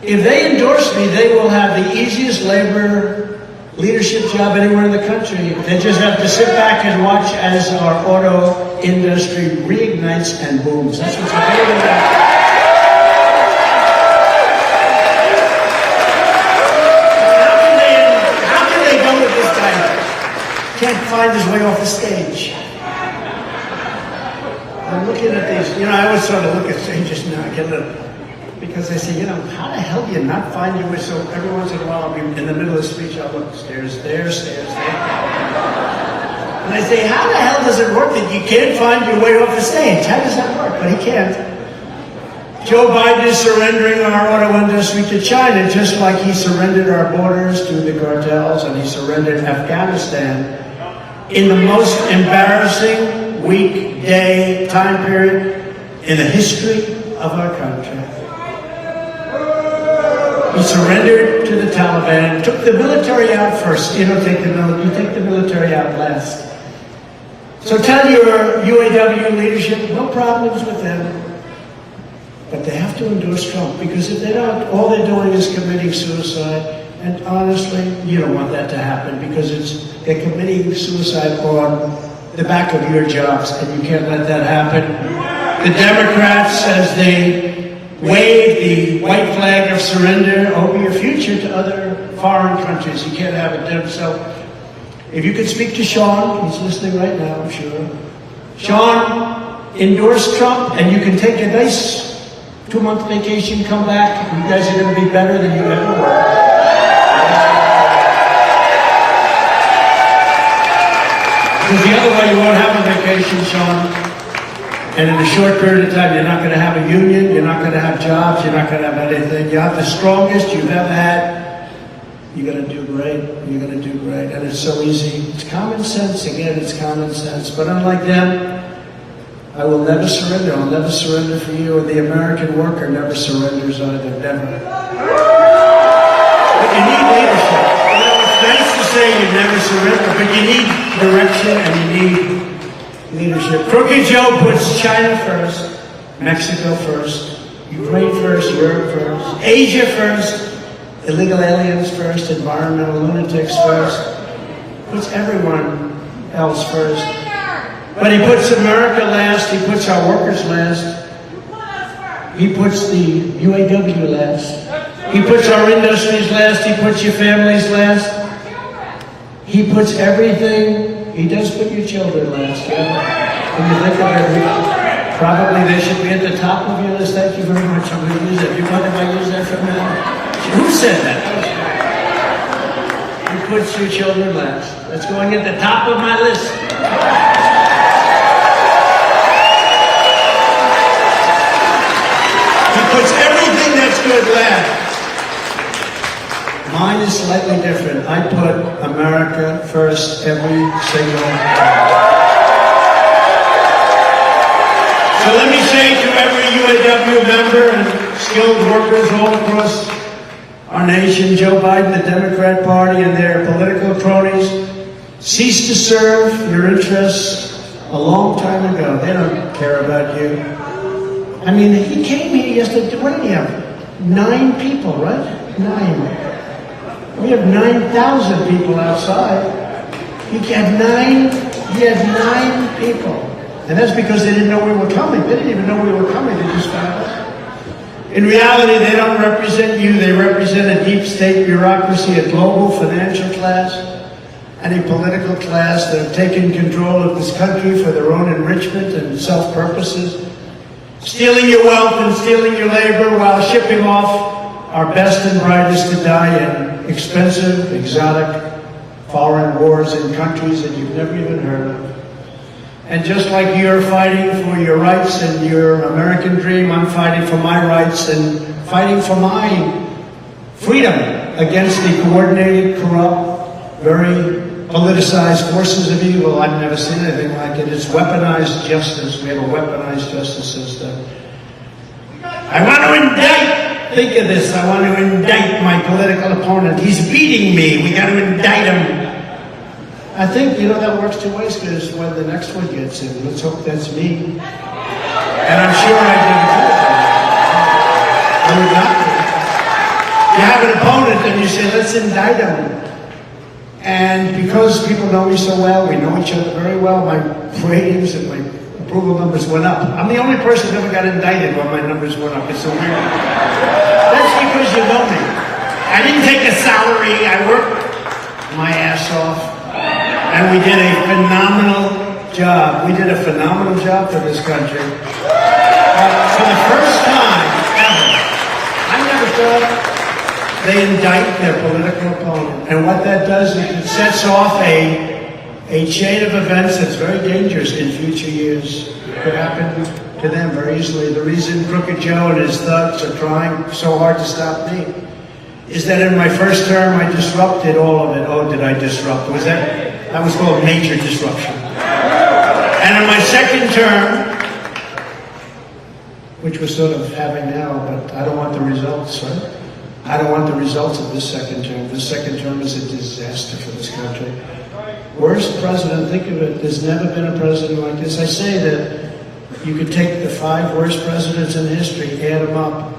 if they endorse me, they will have the easiest labor leadership job anywhere in the country. They just have to sit back and watch as our auto industry reignites and booms. That's what's happening. How can they go with this guy? Can't find his way off the stage. I'm looking at these, you know, I always sort of look at strangers now, I get a little, because I say, you know, how the hell do you not find your way? So every once in a while, I'll be in the middle of the speech, I'll look, stairs there. And I say, how the hell does it work that you can't find your way off the stage? How does that work? But he can't. Joe Biden is surrendering our auto industry to China, just like he surrendered our borders to the cartels, and he surrendered Afghanistan in the most embarrassing weekday time period in the history of our country. He surrendered to the Taliban, took the military out first. You don't take you take the military out last. So tell your UAW leadership, no problems with them. But they have to endorse Trump, because if they don't, all they're doing is committing suicide. And honestly, you don't want that to happen, because they're committing suicide on the back of your jobs, and you can't let that happen. The Democrats, as they wave the white flag of surrender over your future to other foreign countries, you can't have it done. So if you could speak to Sean, he's listening right now, I'm sure. Sean, endorse Trump, and you can take a nice 2-month vacation, come back, and you guys are going to be better than you ever were. Because the other way, you won't have a vacation, Sean. And in a short period of time, you're not going to have a union, you're not going to have jobs, you're not going to have anything. You have the strongest you've ever had. You're going to do great. You're going to do great. And it's so easy. It's common sense. Again, it's common sense. But unlike them, I will never surrender. I'll never surrender for you. And the American worker never surrenders either. Never. But you need leadership. You know, it's nice to say you never surrender, but you need direction and you need leadership. Crooked Joe puts China first, Mexico first, Ukraine first, Europe first, Asia first, illegal aliens first, environmental lunatics first, puts everyone else first. But he puts America last, he puts our workers last, he puts the UAW last, he puts our industries last, he puts your families last, he puts everything. He does put your children last, yeah? When you think of it, probably they should be at the top of your list. Thank you very much. I'm going to use that. You mind if I use that from now? Who said that? He puts your children last. That's going at the top of my list. He puts everything that's good last. Mine is slightly different. I put America first every single time. So let me say to every UAW member and skilled workers all across our nation, Joe Biden, the Democrat Party, and their political cronies, cease to serve your interests a long time ago. They don't care about you. I mean, he came here yesterday. What did he have? 9 people, right? 9. We have 9,000 people outside. He had 9 people. And that's because they didn't know we were coming. They didn't even know we were coming. They just found us. In reality, they don't represent you. They represent a deep state bureaucracy, a global financial class, and a political class that have taken control of this country for their own enrichment and self-purposes, stealing your wealth and stealing your labor while shipping off our best and brightest to die in expensive, exotic, foreign wars in countries that you've never even heard of. And just like you're fighting for your rights and your American dream, I'm fighting for my rights and fighting for my freedom against the coordinated, corrupt, very politicized forces of evil. I've never seen anything like it. It's weaponized justice. We have a weaponized justice system. I want to indict. Think of this. I want to indict my political opponent. He's beating me. We got to indict him. I think, you know, that works 2 ways, because when the next one gets in, let's hope that's me. And I'm sure I did it. I would not do it. You have an opponent and you say, let's indict him. And because people know me so well, we know each other very well, my ratings and my approval numbers went up. I'm the only person who ever got indicted when my numbers went up. It's so weird. That's because you know me. I didn't take a salary. I worked my ass off. And we did a phenomenal job. We did a phenomenal job for this country. For the first time ever, I never thought they indict their political opponent. And what that does is it sets off a chain of events that's very dangerous in future years. It could happen to them very easily. The reason Crooked Joe and his thugs are trying so hard to stop me is that in my first term, I disrupted all of it. Oh, did I disrupt? That was called major disruption. And in my second term, which we're sort of having now, but I don't want the results, right? I don't want the results of this second term. This second term is a disaster for this country. Worst president, think of it, there's never been a president like this. I say that you could take the 5 worst presidents in history, add them up,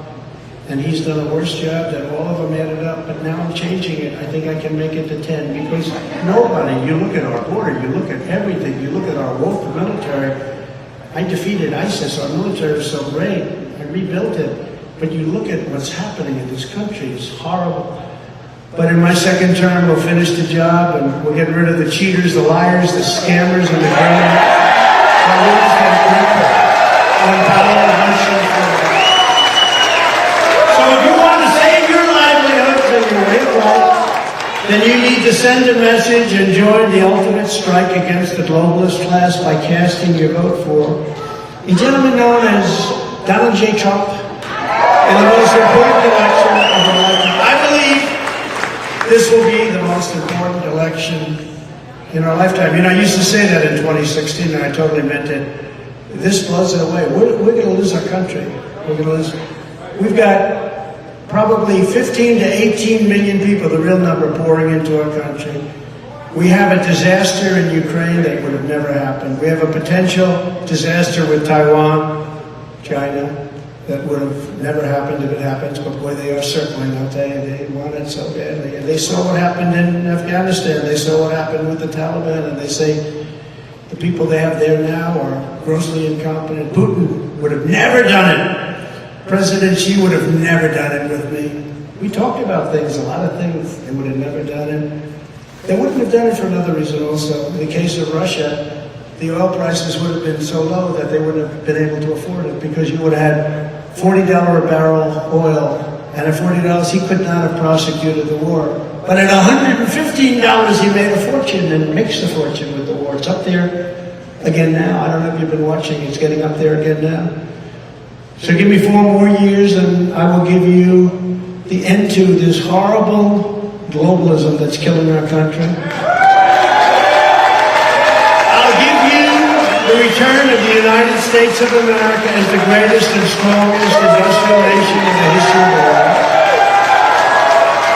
and he's done a worse job than all of them added up, but now I'm changing it. I think I can make it to 10, because nobody, you look at our border, you look at everything, you look at our woke military. I defeated ISIS, our military is so great, I rebuilt it, but you look at what's happening in this country, it's horrible. But in my second term, we'll finish the job, and we'll get rid of the cheaters, the liars, the scammers, and the government. Then you need to send a message and join the ultimate strike against the globalist class by casting your vote for a gentleman known as Donald J. Trump, in the most important election of our lifetime. I believe this will be the most important election in our lifetime. You know, I used to say that in 2016, and I totally meant it. This blows it away. We're going to lose our country. We're going to lose. We've got probably 15 to 18 million people, the real number, pouring into our country. We have a disaster in Ukraine that would have never happened. We have a potential disaster with Taiwan, China, that would have never happened if it happens, but boy, they are circling, I'll tell you, they want it so badly. And they saw what happened in Afghanistan, they saw what happened with the Taliban, and they say the people they have there now are grossly incompetent. Putin would have never done it. President Xi would have never done it with me. We talked about things, a lot of things, they would have never done it. They wouldn't have done it for another reason also. In the case of Russia, the oil prices would have been so low that they wouldn't have been able to afford it, because you would have had $40 a barrel oil, and at $40 he could not have prosecuted the war. But at $115 he made a fortune, and makes a fortune with the war. It's up there again now. I don't know if you've been watching, it's getting up there again now. So give me 4 more years and I will give you the end to this horrible globalism that's killing our country. I'll give you the return of the United States of America as the greatest and strongest industrial nation in the history of the world.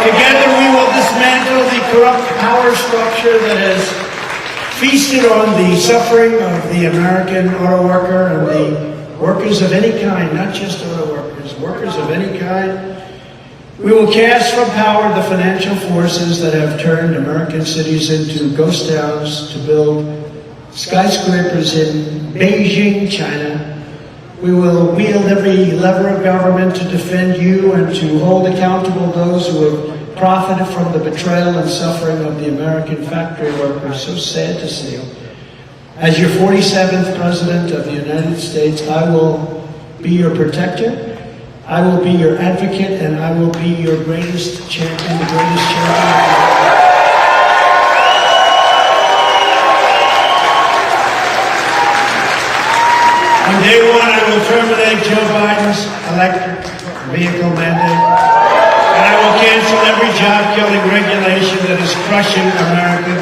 Together we will dismantle the corrupt power structure that has feasted on the suffering of the American auto worker and the workers of any kind, not just auto workers, workers of any kind. We will cast from power the financial forces that have turned American cities into ghost towns to build skyscrapers in Beijing, China. We will wield every lever of government to defend you and to hold accountable those who have profited from the betrayal and suffering of the American factory workers. So sad to see. As your 47th President of the United States, I will be your protector. I will be your advocate, and I will be your greatest champion, the greatest champion. On day one, I will terminate Joe Biden's electric vehicle mandate, and I will cancel every job-killing regulation that is crushing American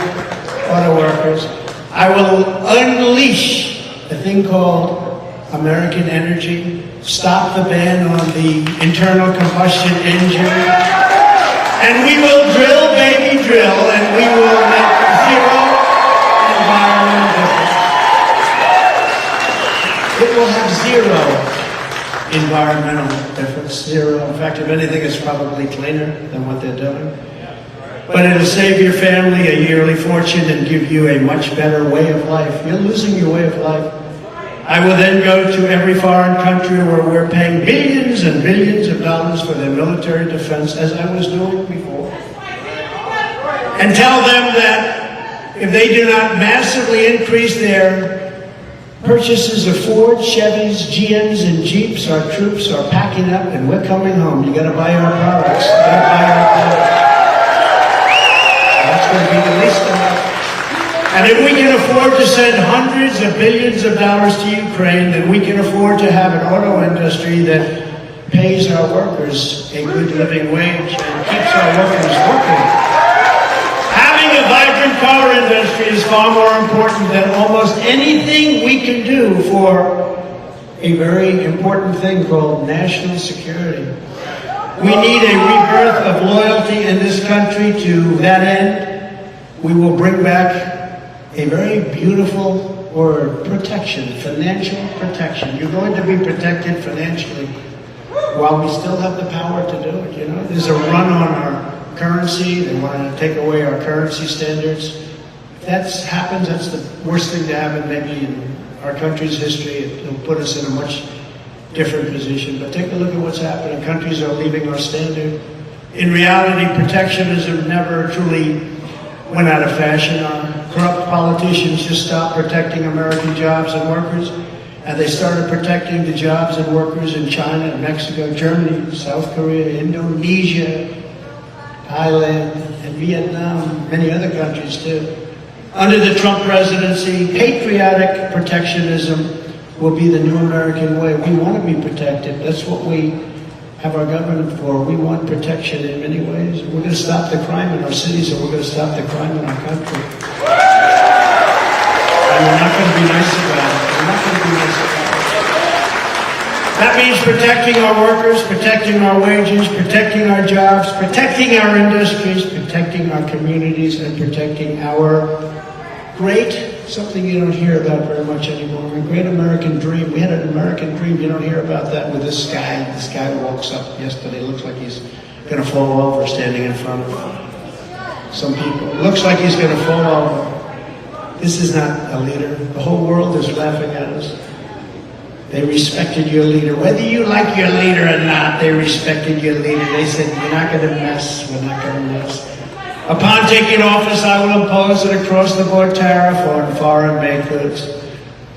auto workers. I will unleash a thing called American energy, stop the ban on the internal combustion engine, and we will drill, baby, drill, and we will make zero environmental difference. It will have zero environmental difference, zero. In fact, if anything, it's probably cleaner than what they're doing. But it'll save your family a yearly fortune and give you a much better way of life. You're losing your way of life. I will then go to every foreign country where we're paying billions and billions of dollars for their military defense, as I was doing before, and tell them that if they do not massively increase their purchases of Ford, Chevys, GMs, and Jeeps, our troops are packing up and we're coming home. You got to buy our products. You got to buy our products. That's going to be the least amount. And if we can afford to send hundreds of billions of dollars to Ukraine, then we can afford to have an auto industry that pays our workers a good living wage and keeps our workers working. Having a vibrant car industry is far more important than almost anything we can do for a very important thing called national security. We need a rebirth of loyalty in this country. To that end, we will bring back a very beautiful word, protection, financial protection. You're going to be protected financially while we still have the power to do it, you know. There's a run on our currency. They want to take away our currency standards. If that happens, that's the worst thing to happen maybe in our country's history. It'll put us in a much different position. But take a look at what's happening. Countries are leaving our standard. In reality, protectionism never truly went out of fashion. Our corrupt politicians just stopped protecting American jobs and workers, and they started protecting the jobs and workers in China, Mexico, Germany, South Korea, Indonesia, Thailand, and Vietnam, many other countries too. Under the Trump presidency, patriotic protectionism will be the new American way. We want to be protected. That's what we have our government for. We want protection in many ways. We're going to stop the crime in our cities, and we're going to stop the crime in our country. And we're not going to be nice about it. We're not going to be nice about it. That means protecting our workers, protecting our wages, protecting our jobs, protecting our industries, protecting our communities, and protecting our something you don't hear about very much anymore, a great American dream. We had an American dream. You don't hear about that with this guy. This guy walks up yesterday. Looks like he's going to fall over standing in front of some people. Looks like he's going to fall over. This is not a leader. The whole world is laughing at us. They respected your leader. Whether you like your leader or not, they respected your leader. They said, you're not going to mess. We're not going to mess. Upon taking office, I will impose an across-the-board tariff on foreign-made goods.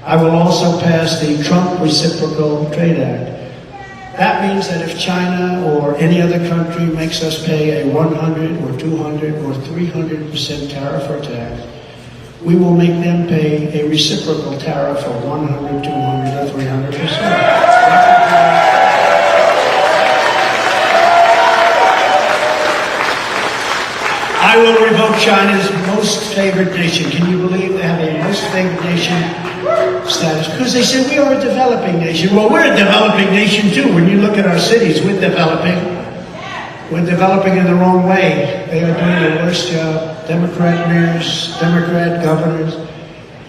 I will also pass the Trump Reciprocal Trade Act. That means that if China or any other country makes us pay a 100 or 200 or 300% tariff or tax, we will make them pay a reciprocal tariff of 100, 200, or 300%. I will revoke China's most favored nation. Can you believe they have a most favored nation status? Because they said we are a developing nation. Well, we're a developing nation too. When you look at our cities, we're developing. We're developing in the wrong way. They are doing the worst job. Democrat mayors, Democrat governors.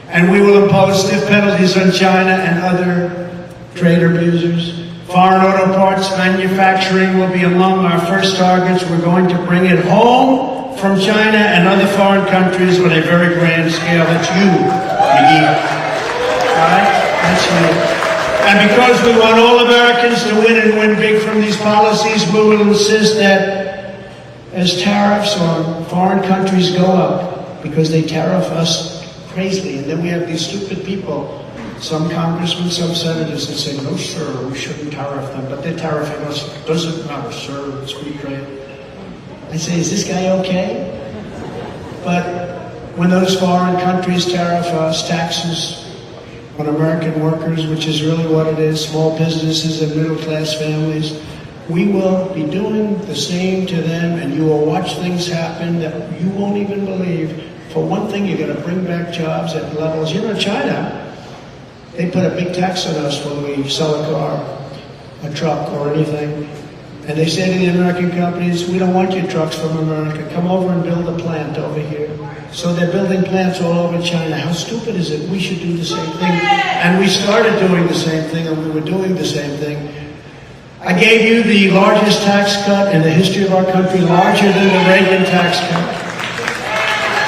And we will impose stiff penalties on China and other trade abusers. Foreign auto parts manufacturing will be among our first targets. We're going to bring it home from China and other foreign countries on a very grand scale. That's you, McGee. All right? That's you. And because we want all Americans to win and win big from these policies, we will insist that as tariffs on foreign countries go up, because they tariff us crazily, and then we have these stupid people, some congressmen, some senators that say, no, sir, we shouldn't tariff them, but they're tariffing us. It doesn't matter, sir, it's free trade. I say, is this guy okay? But when those foreign countries tariff us taxes on American workers, which is really what it is, small businesses and middle-class families, we will be doing the same to them, and you will watch things happen that you won't even believe. For one thing, you're going to bring back jobs at levels. You know, China, they put a big tax on us when we sell a car, a truck, or anything. And they say to the American companies, we don't want your trucks from America. Come over and build a plant over here. So they're building plants all over China. How stupid is it? We should do the same thing. And we started doing the same thing, and we were doing the same thing. I gave you the largest tax cut in the history of our country, larger than the Reagan tax cut.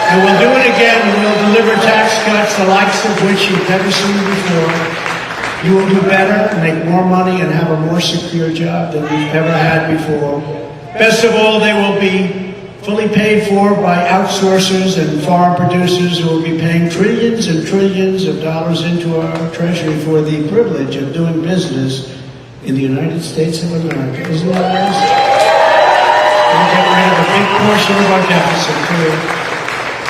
And we'll do it again, and we'll deliver tax cuts, the likes of which you've never seen before. You will do better, make more money, and have a more secure job than you've ever had before. Best of all, they will be fully paid for by outsourcers and foreign producers who will be paying trillions and trillions of dollars into our treasury for the privilege of doing business in the United States of America. Isn't that nice? We'll get rid of a big portion of our deficit, too.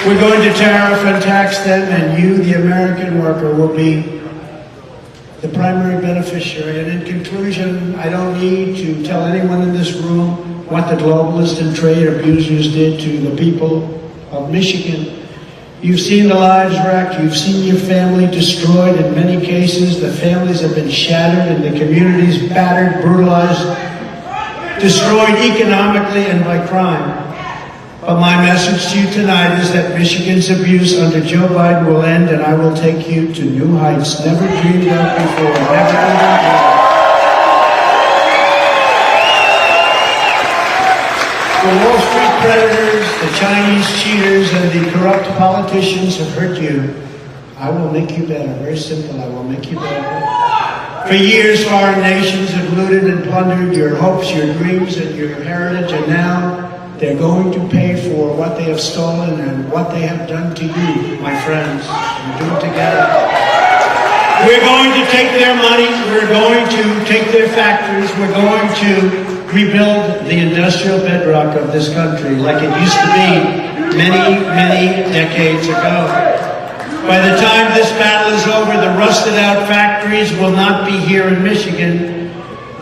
We're going to tariff and tax them, and you, the American worker, will be the primary beneficiary. And in conclusion, I don't need to tell anyone in this room what the globalist and trade abusers did to the people of Michigan. You've seen the lives wrecked. You've seen your family destroyed. In many cases, the families have been shattered and the communities battered, brutalized, destroyed economically and by crime. But my message to you tonight is that Michigan's abuse under Joe Biden will end, and I will take you to new heights never dreamed of before, never dreamed. The Wall Street predators, the Chinese cheaters, and the corrupt politicians have hurt you. I will make you better. Very simple, I will make you better. For years, foreign nations have looted and plundered your hopes, your dreams, and your heritage, and now they're going to pay for what they have stolen and what they have done to you, my friends. We're doing it together. We're going to take their money. We're going to take their factories. We're going to rebuild the industrial bedrock of this country like it used to be many, many decades ago. By the time this battle is over, the rusted out factories will not be here in Michigan.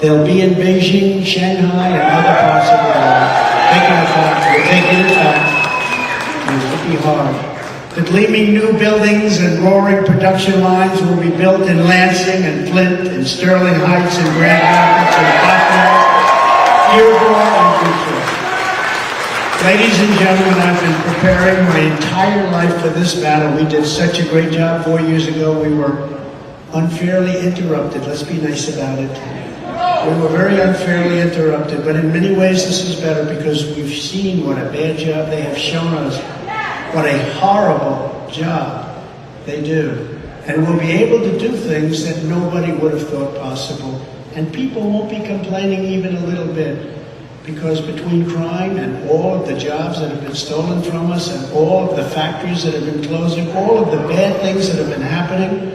They'll be in Beijing, Shanghai, and other parts of the world. Taking it back. We're taking it back. It'll be hard. The gleaming new buildings and roaring production lines will be built in Lansing and Flint and Sterling Heights and Grand Rapids and Buffalo, Dearborn and Detroit. Ladies and gentlemen, I've been preparing my entire life for this battle. We did such a great job 4 years ago. We were unfairly interrupted. Let's be nice about it. We were very unfairly interrupted, but in many ways this is better because we've seen what a bad job they have shown us, what a horrible job they do. And we'll be able to do things that nobody would have thought possible. And people won't be complaining even a little bit. Because between crime and all of the jobs that have been stolen from us and all of the factories that have been closing, all of the bad things that have been happening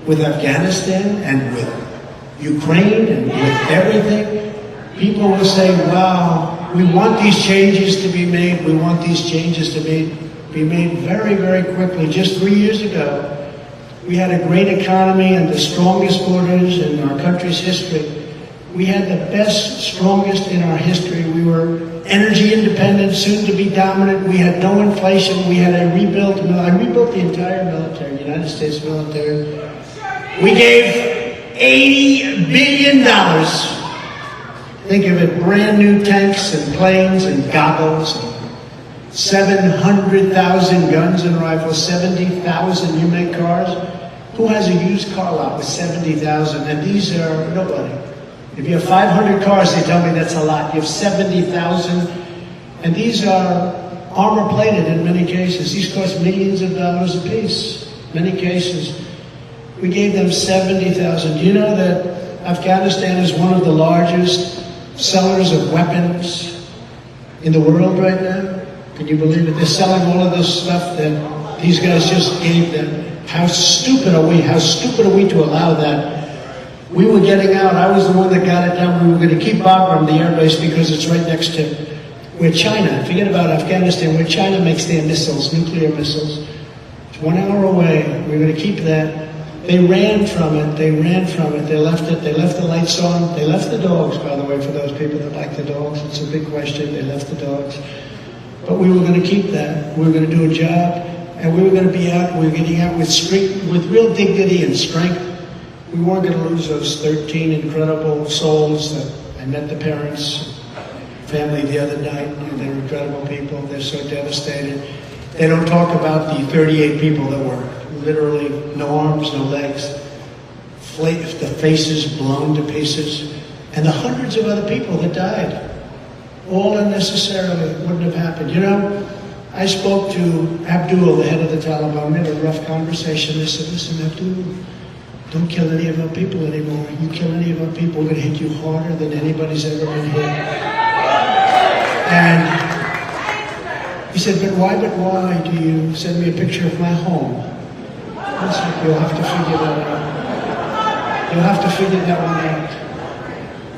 with Afghanistan and with Ukraine and with everything, people will say, wow, we want these changes to be made. We want these changes to be made very, very quickly. Just 3 years ago, we had a great economy and the strongest borders in our country's history. We had the best, strongest in our history. We were energy independent, soon to be dominant. We had no inflation. We had I rebuilt the entire military, United States military. We gave $80 billion. Think of it, brand new tanks and planes and goggles, 700,000 guns and rifles, 70,000 you make cars. Who has a used car lot with 70,000? And these are nobody. If you have 500 cars, they tell me that's a lot. You have 70,000, and these are armor-plated in many cases. These cost millions of dollars apiece, many cases. We gave them 70,000. Do you know that Afghanistan is one of the largest sellers of weapons in the world right now? Can you believe it? They're selling all of this stuff that these guys just gave them. How stupid are we? How stupid are we to allow that? We were getting out. I was the one that got it down. We were going to keep Bagram, the airbase, because it's right next to where China, forget about Afghanistan, where China makes their missiles, nuclear missils. It's 1 hour away. We were going to keep that. They ran from it. They ran from it. They left it. They left the lights on. They left the dogs, by the way, for those people that like the dogs. It's a big question. They left the dogs. But we were going to keep that. We were going to do a job, and we were going to be out. We were getting out with real dignity and strength. We weren't going to lose those 13 incredible souls that I met the parents, family the other night. They're incredible people. They're so devastated. They don't talk about the 38 people that were literally no arms, no legs, the faces blown to pieces, and the hundreds of other people that died. All unnecessarily. It wouldn't have happened. You know, I spoke to Abdul, the head of the Taliban. We had a rough conversation. I said, listen, Abdul, don't kill any of our people anymore. You kill any of our people, we're going to hit you harder than anybody's ever been hit. And he said, but why do you send me a picture of my home? I said, you'll have to figure that out. You'll have to figure that one out.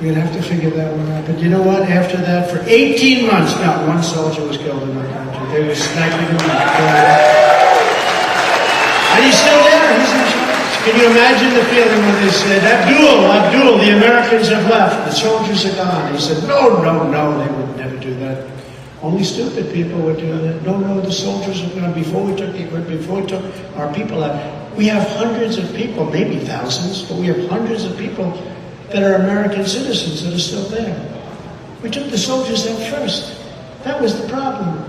You're going to have to figure that one out. But you know what? After that, for 18 months, not one soldier was killed in our country. They were sniping them out. And he's still there. He's in charge. Can you imagine the feeling when they said, Abdul, the Americans have left, the soldiers are gone. He said, no, they would never do that. Only stupid people would do that. No, the soldiers are gone. Before we took the equipment, before we took our people out, we have hundreds of people, maybe thousands, but we have hundreds of people that are American citizens that are still there. We took the soldiers out first. That was the problem.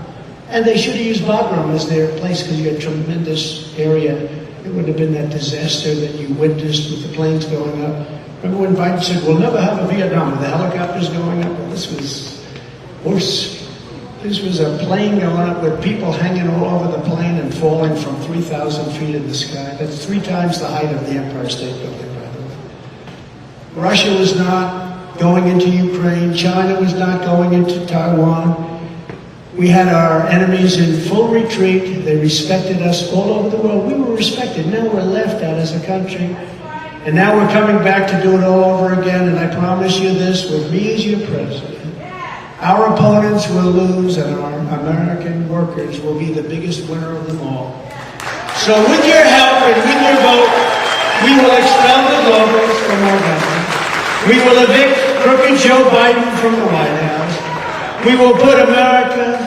And they should have used Bagram as their place because you had tremendous area. It would have been that disaster that you witnessed with the planes going up. Remember when Biden said, we'll never have a Vietnam with the helicopters going up? Well, this was worse. This was a plane going up with people hanging all over the plane and falling from 3,000 feet in the sky. That's 3 times the height of the Empire State Building, by the way. Russia was not going into Ukraine. China was not going into Taiwan. We had our enemies in full retreat. They respected us all over the world. We were respected. Now we're laughed at as a country. And now we're coming back to do it all over again. And I promise you this, with me as your president, our opponents will lose and our American workers will be the biggest winner of them all. So with your help and with your vote, we will expel the Globals from our government. We will evict crooked Joe Biden from the White House. We will put America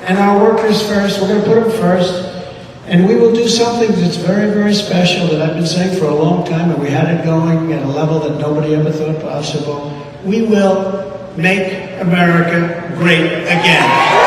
and our workers first. We're going to put them first. And we will do something that's very, very special that I've been saying for a long time, and we had it going at a level that nobody ever thought possible. We will make America great again.